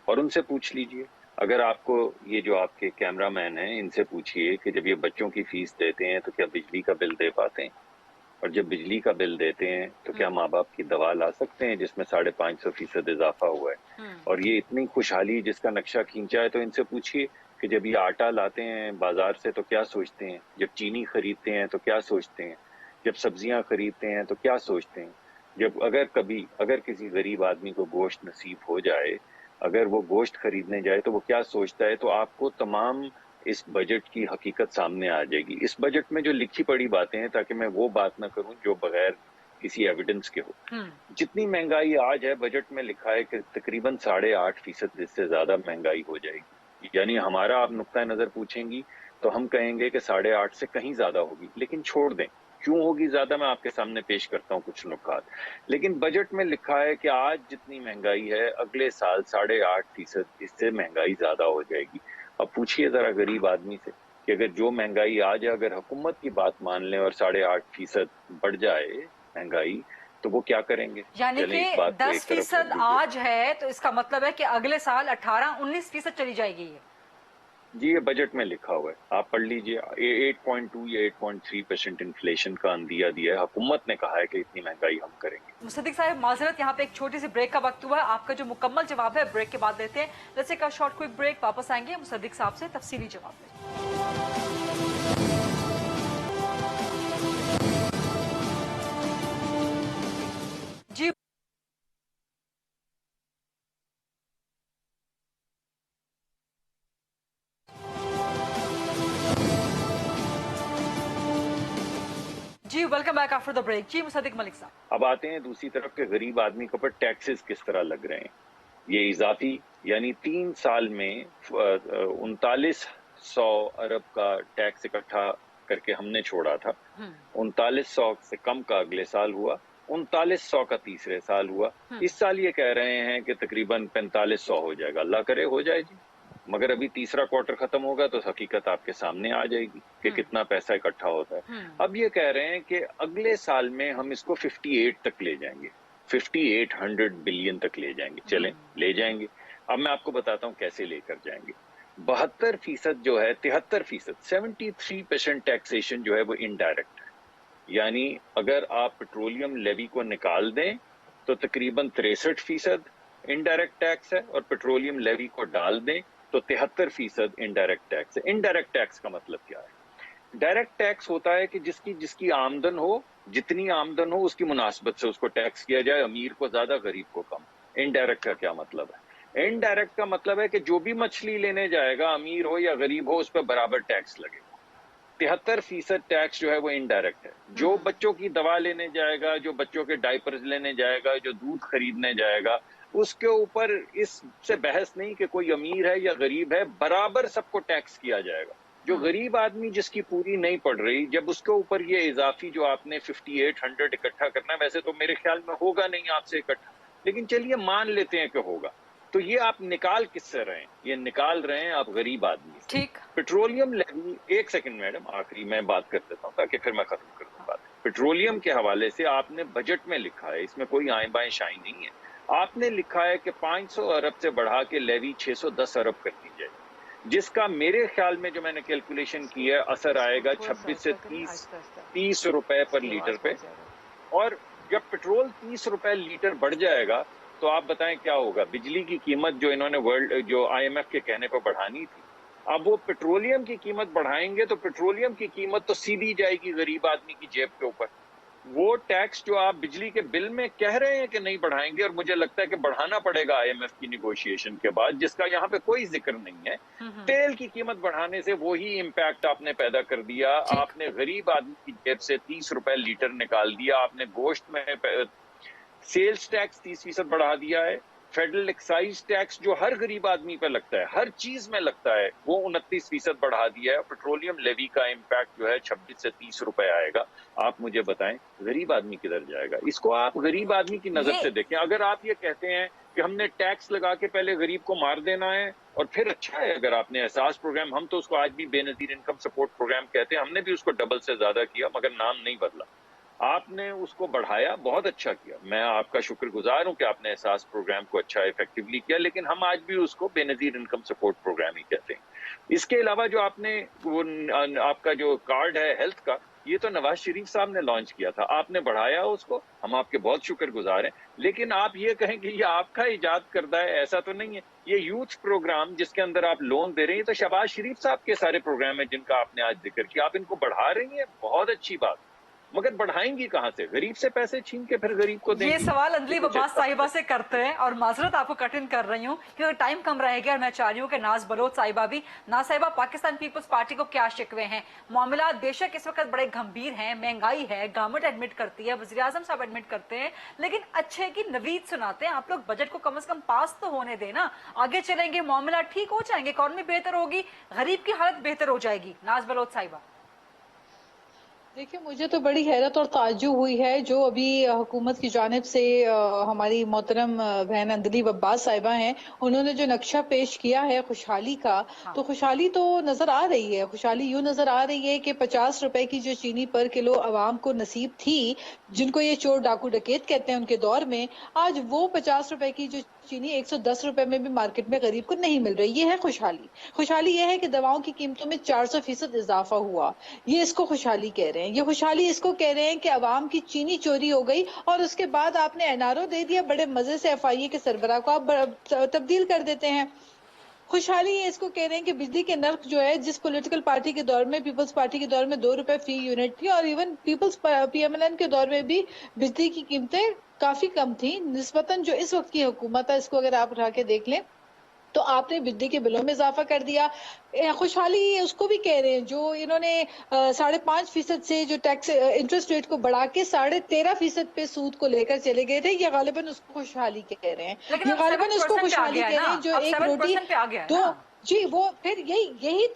और उनसे पूछ लीजिए। अगर आपको ये जो आपके कैमरामैन हैं इनसे पूछिए कि जब ये बच्चों की फीस देते हैं तो क्या बिजली का बिल दे पाते हैं, और जब बिजली का बिल देते हैं तो क्या माँ बाप की दवा ला सकते हैं जिसमें 550% इजाफा हुआ है। और ये इतनी खुशहाली जिसका नक्शा खींचा है, तो इनसे पूछिए कि जब ये आटा लाते हैं बाजार से तो क्या सोचते हैं, जब चीनी खरीदते हैं तो क्या सोचते हैं, जब सब्जियां खरीदते हैं तो क्या सोचते हैं, जब अगर किसी गरीब आदमी को गोश्त नसीब हो जाए, अगर वो गोश्त खरीदने जाए तो वो क्या सोचता है। तो आपको तमाम इस बजट की हकीकत सामने आ जाएगी। इस बजट में जो लिखी पड़ी बातें हैं, ताकि मैं वो बात ना करूं जो बगैर किसी एविडेंस के हो। जितनी महंगाई आज है, बजट में लिखा है कि तकरीबन 8.5% इससे ज्यादा महंगाई हो जाएगी। यानी हमारा आप नुक्ता नजर पूछेंगी तो हम कहेंगे कि 8.5 से कहीं ज्यादा होगी, लेकिन छोड़ दें क्यों होगी ज्यादा, मैं आपके सामने पेश करता हूँ कुछ नुकात। लेकिन बजट में लिखा है कि आज जितनी महंगाई है अगले साल 8.5% इससे महंगाई ज्यादा हो जाएगी। अब पूछिए जरा गरीब आदमी से कि अगर जो महंगाई आज है, अगर हुकूमत की बात मान लें और 8.5% बढ़ जाए महंगाई, तो वो क्या करेंगे? यानी कि 10% आज है, तो इसका मतलब है कि अगले साल 18-19% चली जाएगी ये। जी, ये बजट में लिखा हुआ है, आप पढ़ लीजिए। 8.2 या 8.3% इन्फ्लेशन का अंदिया दिया है, हुकूमत ने कहा है कि इतनी महंगाई हम करेंगे। मुसद्दिक साहब, माजरत, यहाँ पे एक छोटी सी ब्रेक का वक्त हुआ है, आपका जो मुकम्मल जवाब है ब्रेक के बाद देते हैं। Let's take a short quick break, वापस आएंगे मुसद्दिक साहब से तफसीली जवाब दें। जी जी, welcome back after the break. जी मुसद्दिक मलिक साहब, अब आते हैं दूसरी तरफ के गरीब आदमी के ऊपर टैक्सेस किस तरह लग रहे हैं। ये इजाफी, यानी 3 साल में 3900 अरब का टैक्स इकट्ठा करके हमने छोड़ा था। 3900 से कम का अगले साल हुआ, 3900 का तीसरे साल हुआ। इस साल ये कह रहे हैं कि तकरीबन 4500 हो जाएगा। अल्लाह करे हो जाए जी, मगर अभी तीसरा क्वार्टर खत्म होगा तो हकीकत आपके सामने आ जाएगी कि कितना पैसा इकट्ठा होता है। अब ये कह रहे हैं कि अगले साल में हम इसको 58 तक ले जाएंगे, 5800 बिलियन तक ले जाएंगे। चलें, ले जाएंगे। अब मैं आपको बताता हूँ कैसे लेकर जाएंगे। 72% जो है, 73%, 73% टैक्सेशन जो है वो इनडायरेक्ट है। यानी अगर आप पेट्रोलियम लेवी को निकाल दें तो तकरीबन 63% इनडायरेक्ट टैक्स है, और पेट्रोलियम लेवी को डाल दें तो 73% इनडायरेक्ट टैक्स है। इनडायरेक्ट टैक्स का मतलब क्या है? डायरेक्ट टैक्स होता है कि जिसकी आमदन हो, जितनी आमदन हो उसकी मुनासबत से उसको टैक्स किया जाए, अमीर को ज्यादा, गरीब को कम। इनडायरेक्ट का क्या मतलब है? इनडायरेक्ट का मतलब है कि जो भी मछली लेने जाएगा, अमीर हो या गरीब हो, उस पर बराबर टैक्स लगेगा। 73% टैक्स जो है वो इनडायरेक्ट है। जो बच्चों की दवा लेने जाएगा, जो बच्चों के डायपर्स लेने जाएगा, जो दूध खरीदने जाएगा, उसके ऊपर इससे बहस नहीं कि कोई अमीर है या गरीब है, बराबर सबको टैक्स किया जाएगा। जो गरीब आदमी जिसकी पूरी नहीं पड़ रही, जब उसके ऊपर ये इजाफी जो आपने 5800 इकट्ठा करना, वैसे तो मेरे ख्याल में होगा नहीं आपसे इकट्ठा, लेकिन चलिए मान लेते हैं कि होगा, तो ये आप निकाल किससे रहे हैं? ये निकाल रहे हैं आप गरीब आदमी से। ठीक। पेट्रोलियम लेवी, एक सेकंड मैडम, आखिरी मैं बात कर देता हूँ ताकि फिर मैं खत्म कर दूँ बात। पेट्रोलियम के हवाले से आपने बजट में लिखा है, इसमें कोई आए बाएं शाई नहीं है, आपने लिखा है कि 500 अरब से बढ़ा के लेवी 610 अरब कर दी जाए, जिसका मेरे ख्याल में जो मैंने कैलकुलेशन की है असर आएगा 26 से 30 रुपए पर लीटर पे। और जब पेट्रोल 30 रुपए लीटर बढ़ जाएगा तो आप बताएं क्या होगा? बिजली की कीमत जो इन्होंने जो IMF के कहने पर बढ़ानी थी, अब वो पेट्रोलियम की कीमत बढ़ाएंगे तो पेट्रोलियम की कीमत तो सीधी जाएगी गरीब आदमी की जेब के ऊपर। वो टैक्स जो आप बिजली के बिल में कह रहे हैं कि नहीं बढ़ाएंगे, और मुझे लगता है कि बढ़ाना पड़ेगा IMF की निगोशिएशन के बाद, जिसका यहाँ पे कोई जिक्र नहीं है। तेल की कीमत बढ़ाने से वही इम्पैक्ट आपने पैदा कर दिया। आपने गरीब आदमी की जेब से 30 रुपए लीटर निकाल दिया। आपने गोश्त में सेल्स टैक्स 30% बढ़ा दिया है। फेडरल एक्साइज टैक्स जो हर गरीब आदमी पे लगता है, हर चीज में लगता है, वो 29% बढ़ा दिया है। पेट्रोलियम लेवी का इम्पैक्ट जो है 26 से 30 रुपए आएगा। आप मुझे बताएं गरीब आदमी किधर जाएगा? इसको आप गरीब आदमी की नजर से देखें। अगर आप ये कहते हैं कि हमने टैक्स लगा के पहले गरीब को मार देना है और फिर अच्छा है अगर आपने एहसास प्रोग्राम, हम तो उसको आज भी बेनजीर इनकम सपोर्ट प्रोग्राम कहते हैं, हमने भी उसको डबल से ज्यादा किया मगर नाम नहीं बदला। आपने उसको बढ़ाया, बहुत अच्छा किया, मैं आपका शुक्रगुजार हूं कि आपने एहसास प्रोग्राम को अच्छा इफेक्टिवली किया, लेकिन हम आज भी उसको बेनजीर इनकम सपोर्ट प्रोग्राम ही कहते हैं। इसके अलावा जो आपने आपका जो कार्ड है हेल्थ का, ये तो नवाज शरीफ साहब ने लॉन्च किया था, आपने बढ़ाया उसको, हम आपके बहुत शुक्रगुजार हैं। लेकिन आप ये कहें कि ये आपका इजाद करदा है, ऐसा तो नहीं है। ये यूथ प्रोग्राम जिसके अंदर आप लोन दे रही हैं, तो शहबाज शरीफ साहब के सारे प्रोग्राम है जिनका आपने आज जिक्र किया, आप इनको बढ़ा रही हैं, बहुत अच्छी बात, मगर बढ़ाएंगी कहां से? गरीब से पैसे छीन के फिर गरीब को देंगी। ये सवाल अंजलि अब्बास साहिबा से करते हैं, और माजरत आपको कठिन कर रही हूँ क्योंकि टाइम कम रहेगा, और मैं चाह रही हूँ कि नाज बलोच साहिबा भी। नाज साहिबा, पाकिस्तान पीपल्स पार्टी को क्या शिकवे हैं? मामला बेशक इस वक्त बड़े गंभीर हैं, महंगाई है, गवर्नमेंट एडमिट करती है, वज़ीर आज़म साहब एडमिट करते हैं, लेकिन अच्छे की नवीद सुनाते हैं। आप लोग बजट को कम से कम पास तो होने देना, आगे चलेंगे, मामला ठीक हो जाएंगे, इकॉनमी बेहतर होगी, गरीब की हालत बेहतर हो जाएगी। नाज बलोच साहिबा। देखिए, मुझे तो बड़ी हैरत और ताज्जुब हुई है जो अभी हुकूमत की जानिब से हमारी मोहतरम बहन अंदलीब अब्बास साहिबा हैं, उन्होंने जो नक्शा पेश किया है खुशहाली का, तो खुशहाली तो नजर आ रही है। खुशहाली यूं नजर आ रही है कि 50 रुपए की जो चीनी पर किलो आवाम को नसीब थी, जिनको ये चोर डाकू डकैत कहते हैं उनके दौर में, आज वो 50 रुपए की जो चीनी 110 रुपए में भी मार्केट में गरीब को नहीं मिल रही। ये है खुशहाली। खुशहाली ये है कि दवाओं की कीमतों में 400% इजाफा हुआ। ये इसको खुशहाली कह रहे हैं। ये खुशहाली इसको कह रहे हैं कि अवाम की चीनी चोरी हो गई और उसके बाद आपने एनआरओ दे दिया, बड़े मजे से एफआईए के सरबराह को आप तब्दील कर देते हैं। खुशहाली ये इसको कह रहे हैं कि बिजली के नर्क जो है, जिस पॉलिटिकल पार्टी के दौर में, पीपल्स पार्टी के दौर में 2 रुपए फी यूनिट थी, और इवन पीपल्स पीएमएलएन के दौर में भी बिजली की कीमतें काफी कम थी निस्बतन जो इस वक्त की हुकूमत है। इसको अगर आप उठा के देख लें तो आपने बिजली के बिलों में इजाफा कर दिया। खुशहाली उसको भी कह रहे हैं जो इन्होंने 5.5% से जो टैक्स इंटरेस्ट रेट को बढ़ा के 13.5% पे सूद को लेकर चले गए थे। ये गालिबन उसको खुशहाली कह रहे हैं। ये गालिबन उसको खुशहाली कह रहे हैं जो एक रोटी दो। जी, वो फिर यही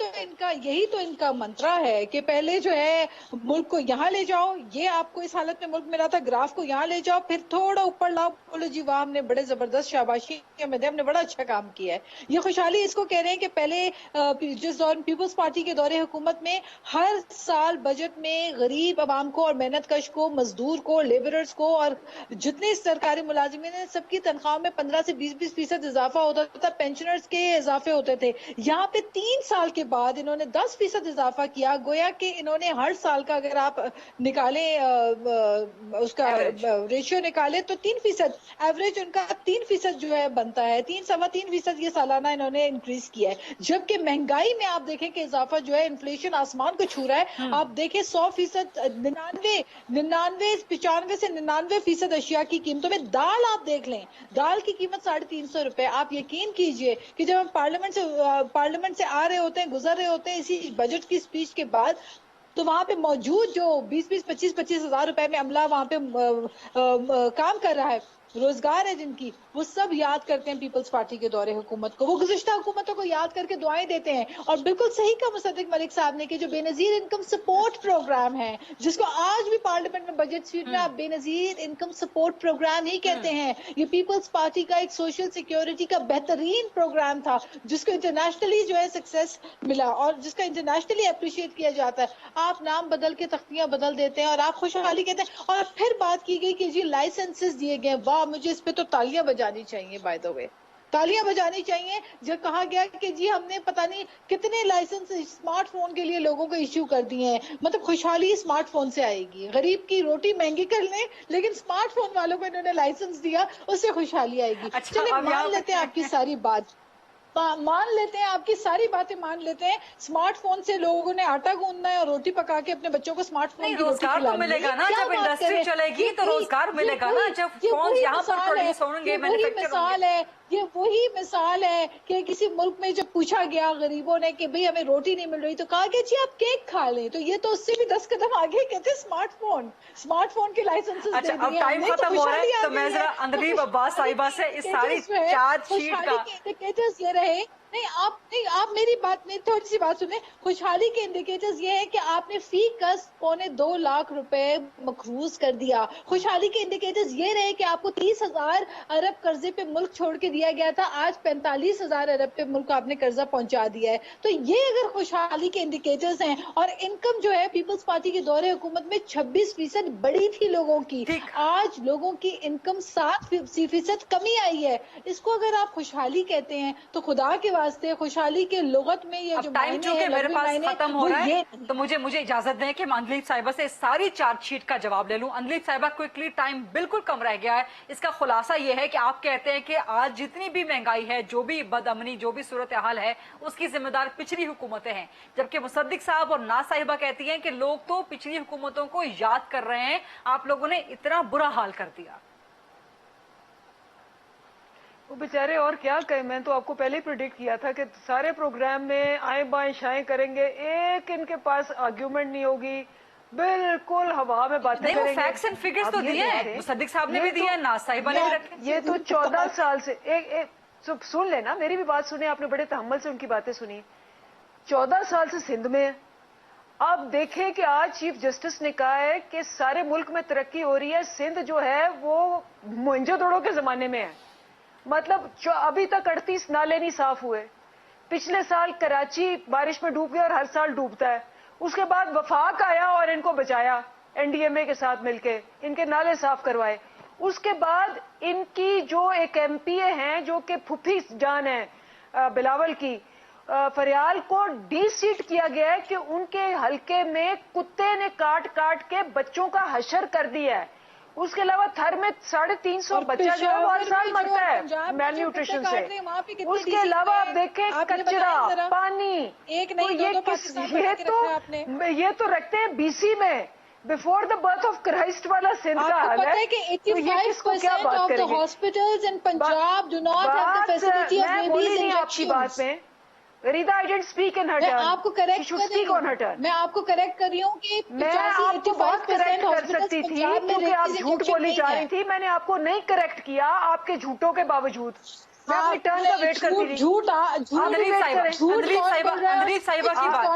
तो इनका मंत्रा है कि पहले जो है मुल्क को यहाँ ले जाओ, ये आपको इस हालत में मुल्क मिला था, ग्राफ को यहाँ ले जाओ, फिर थोड़ा ऊपर लाओ, बोलो जी वाह हमने बड़े जबरदस्त शाबाशी हमने बड़ा अच्छा काम किया है। ये खुशहाली इसको कह रहे हैं कि पहले जिस दौर पीपल्स पार्टी के दौरे हुकूमत में हर साल बजट में गरीब आवाम को और मेहनत कश को, मजदूर को, लेबरर्स को और जितने सरकारी मुलाजिमीन है सबकी तनख्वाह में 15 से 20% इजाफा होता था, पेंशनर्स के इजाफे होते थे। यहाँ पे 3 साल के बाद इन्होंने 10% इजाफा किया। गोया कि इन्होंने हर साल का अगर आप निकालें उसका रेशियो निकाले तो 3% एवरेज उनका 3% जो है बनता है। 3-3.25% ये सालाना इन्होंने इंक्रीज किया है। जबकि महंगाई में आप देखें कि इजाफा जो है, इन्फ्लेशन आसमान को छू रहा है। आप देखें 100%, 95 से 99% अशिया की कीमतों में, दाल आप देख लें, दाल की कीमत 350 रुपए। आप यकीन कीजिए कि जब हम पार्लियामेंट से आ रहे होते हैं, गुजर रहे होते हैं इसी बजट की स्पीच के बाद, तो वहां पे मौजूद जो 20-20, 25-25 हजार रुपए में अमला वहां पे काम कर रहा है, रोजगार है जिनकी, वो सब याद करते हैं पीपल्स पार्टी के दौरे हुकूमत को। वो गुज़िश्ता हुकूमतों को याद करके दुआएं देते हैं। और बिल्कुल सही कहा मुसद्दिक मलिक साहब ने कि जो बेनजीर इनकम सपोर्ट प्रोग्राम है, जिसको आज भी पार्लियामेंट में बजट स्पीच में आप बेनजीर इनकम सपोर्ट प्रोग्राम ही कहते हैं, ये पीपल्स पार्टी का एक सोशल सिक्योरिटी का बेहतरीन प्रोग्राम था जिसको इंटरनेशनली जो है सक्सेस मिला और जिसका इंटरनेशनली अप्रिशिएट किया जाता है। आप नाम बदल के तख्तियां बदल देते हैं और आप खुशहाली कहते हैं। और फिर बात की गई कि जी लाइसेंसेस दिए गए, वाह, मुझे इस पे तो तालियां बजानी चाहिए। बाय द वे, तालियां बजानी चाहिए जब कहा गया कि जी हमने पता नहीं कितने लाइसेंस स्मार्टफोन के लिए लोगों को इश्यू कर दिए हैं। मतलब खुशहाली स्मार्टफोन से आएगी। गरीब की रोटी महंगी कर लें, लेकिन स्मार्टफोन वालों को इन्होंने लाइसेंस दिया, उससे खुशहाली आएगी। चलिए मान लेते हैं आपकी सारी बात, मान लेते हैं आपकी सारी बातें मान लेते हैं। स्मार्टफोन से लोगों ने आटा गूंदना है और रोटी पका के अपने बच्चों को स्मार्टफोन की रोटी खिलानी है। तो मिलेगा ना जब इंडस्ट्री चलेगी, तो रोजगार मिलेगा ना जब फोन यहाँ पर प्रोड्यूस होंगे, मैन्युफैक्चर होंगे। ये वही मिसाल है कि किसी मुल्क में जब पूछा गया गरीबों ने कि भाई हमें रोटी नहीं मिल रही, तो कहा कि जी आप केक खा लें। तो ये तो उससे भी 10 कदम आगे कहते स्मार्टफोन के लाइसेंसेस दे दिए। अब टाइम खत्म हो रहा है, तो मैं जरा अंदलीब अब्बास साहिबा से इस सारी चार्जशीट का इंडिकेटर्स ये रहे। आप मेरी थोड़ी सी बात सुने। खुशहाली के इंडिकेटर्स ये है कि आपने फी कस 2.25 लाख रुपए मखरूज कर दिया। खुशहाली के इंडिकेटर्स ये रहे कि आपको 30,000 अरब कर्जे पे मुल्क छोड़ के दिया गया था, आज 45,000 अरब पे मुल्क आपने कर्जा पहुंचा दिया है। तो ये अगर खुशहाली के इंडिकेटर्स हैं, और इनकम जो है पीपल्स पार्टी के दौरे हुकूमत में 26% बढ़ी थी लोगों की, आज लोगों की इनकम 7% कमी आई है। इसको अगर आप खुशहाली कहते हैं तो खुदा के वास्ते खुशहाली के लुगत में ये जो टाइम चूंकि मेरे पास खत्म हो रहा है, तो मुझे इजाजत दें कि मैं अंदलीब साहिबा से सारी चार्जशीट का जवाब ले लूं। अंदलीब साहिबा, क्विकली, टाइम बिल्कुल कम रह गया है। इसका खुलासा ये है कि आप कहते हैं कि आज जितनी भी महंगाई है, जो भी बदअमनी, जो भी सूरत हाल है, उसकी जिम्मेदार पिछली हुकूमतें हैं, जबकि मुसद्दिक साहब और नाज साहिबा कहती हैं कि लोग तो पिछली हुकूमतों को याद कर रहे हैं, आप लोगों ने इतना बुरा हाल कर दिया। वो बेचारे और क्या कहें। मैं तो आपको पहले ही प्रेडिक्ट किया था कि सारे प्रोग्राम में आए बाएं शाएं करेंगे, एक इनके पास आर्ग्यूमेंट नहीं होगी, बिल्कुल हवा में बातें करेंगे। फैक्ट्स एंड फिगर्स तो दिए हैं, मुसद्दिक साहब ने भी दिए हैं, नाज साहिबा ने भी रखे। ये तो 14 साल से एक सुन लेना, मेरी भी बात सुने, आपने बड़े तहम्मुल से उनकी बातें सुनी। 14 साल से सिंध में, اب دیکھیں کہ آج چیف جسٹس نے کہا ہے کہ سارے ملک میں ترقی ہو رہی ہے، سندھ جو ہے وہ موئنجو دڑو کے زمانے میں ہے. مطلب ابھی تک 38 نالے نہیں صاف ہوئے. پچھلے سال کراچی بارش میں ڈوب گیا اور ہر سال ڈوبتا ہے. اس کے بعد وفاق آیا اور ان کو بچایا این ڈی ایم اے کے ساتھ مل کے، ان کے نالے صاف کروائے. اس کے بعد ان کی جو ایک ایم پی اے ہیں جو کہ پھپھی جان ہے بلاول کی، فریال کو ڈی سیٹ کیا گیا ہے کہ ان کے حلقے میں کتے نے کاٹ کاٹ کے بچوں کا حشر کر دیا ہے. اس کے علاوہ تھر میں 350 بچہ جو ہے وہ ہر سال مرتا ہے میل نیوٹریشن سے. اس کے علاوہ آپ دیکھیں کچرا، پانی، یہ تو رکھتے ہیں بی سی میں before the birth of Christ والا سندھ کا حال ہے. آپ کی بات میں Rida I didn't speak in her turn. آپ کو کریکٹ میں آپ کو کریکٹ کر رہی ہوں کہ میں آپ کو بہت کریکٹ کر سکتی تھی کیونکہ آپ جھوٹ بولی جا رہی تھی. میں نے آپ کو نہیں کریکٹ کیا آپ کے جھوٹوں کے باوجود. میں اپنی ٹرن کا ویٹ کرتی تھی. اندریب صاحبہ کی بات،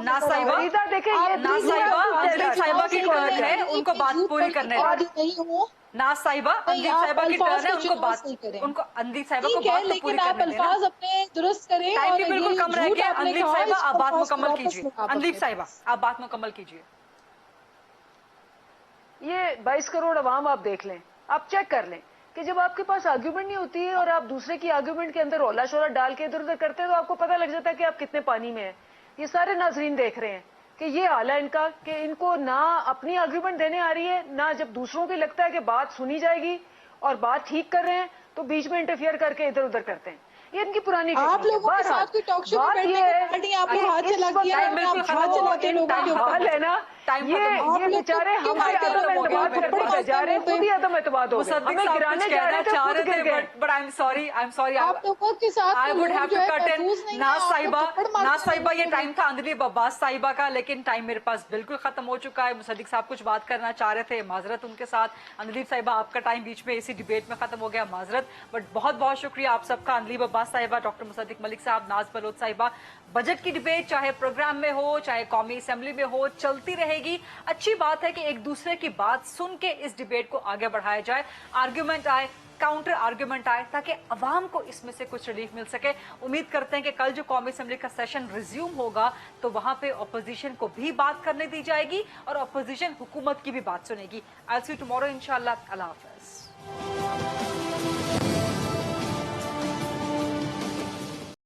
نا صاحبہ ریدا دیکھیں یہ اندریب صاحبہ کی ٹرن ہے، ان کو بات پوری کرنے دیں. ناز صاحبہ، اندریب صاحبہ کی ٹرن ہے، ان کو بات، ان کو اندریب صاحبہ کو بات تو پوری کرنے دیں. الفاظ اپنے درست کریں. ٹائم بھی بالکل کم رہ گیا. اندریب صاحبہ آپ بات مکمل کیجیے. اندریب صاحبہ آپ بات مکمل کیجیے. یہ 22 کروڑ عوام آپ دیکھ لیں، آپ چیک کر لیں کہ جب آپ کے پاس آرگیومنٹ نہیں ہوتی ہے اور آپ دوسرے کی آرگیومنٹ کے اندر رولا شولا ڈال کے ادھر ادھر کرتے ہیں تو آپ کو پتہ لگ جاتا ہے کہ آپ کتنے پانی میں ہیں. یہ سارے ناظرین دیکھ رہے ہیں کہ یہ حال ہے ان کا کہ ان کو نہ اپنی آرگیومنٹ دینے آ رہی ہے، نہ جب دوسروں کی لگتا ہے کہ بات سنی جائے گی اور بات ٹھیک کر رہے ہیں تو بیچ میں انٹرفیئر کر کے ادھر ادھر کرتے ہیں. یہ ان کی پرانی آپ لوگوں کے ساتھ کوئی ٹاک شو میں بیٹھنے آپ کو ہاتھ چلا کیا ہے نا، یہ بیچارے ہم اعتماد جا رہے ہیں، خود ہی عدم اعتماد ہو گئے. ہمیں گرانے جا رہے تھے خود گر گئے. بٹ آئی ایم سوری آپ لوگوں کے ساتھ I would have to cut in. ناز صاحبہ یہ ٹائم تھا اندریب عباس صاحبہ کا، لیکن ٹائم میرے پاس بالکل ختم ہو چکا ہے. مصدق صاحب کچھ بات کرنا چاہ رہے تھے، معذرت ان کے ساتھ. اندریب صاحبہ آپ کا ٹائم بیچ میں اسی ڈیبیٹ میں ختم ہو گیا، معذرت. بٹ بہت بہت شکریہ آپ سب کا. اندریب عباس صاحبہ، ڈاکٹر مصدق ملک صاحب، ناز بلوچ صاحبہ. بجٹ کی ڈیبیٹ چاہے پروگرام میں ہو چاہے قومی اسمبلی میں ہو چلتی رہے گی. اچھی بات ہے کہ ایک دوسرے کی بات سن کے اس ڈیبیٹ کو آگے بڑھایا جائے. آرگیومنٹ آئے، کاؤنٹر آرگیومنٹ آئے تاکہ عوام کو اس میں سے کچھ ریلیف مل سکے. امید کرتے ہیں کہ کل جو قومی اسمبلی کا سیشن ریزیوم ہوگا تو وہاں پہ اپوزیشن کو بھی بات کرنے دی جائے گی اور اپوزیشن حکومت کی بھی بات سنے گی. I'll see you tomorrow انشاءاللہ. اللہ حافظ.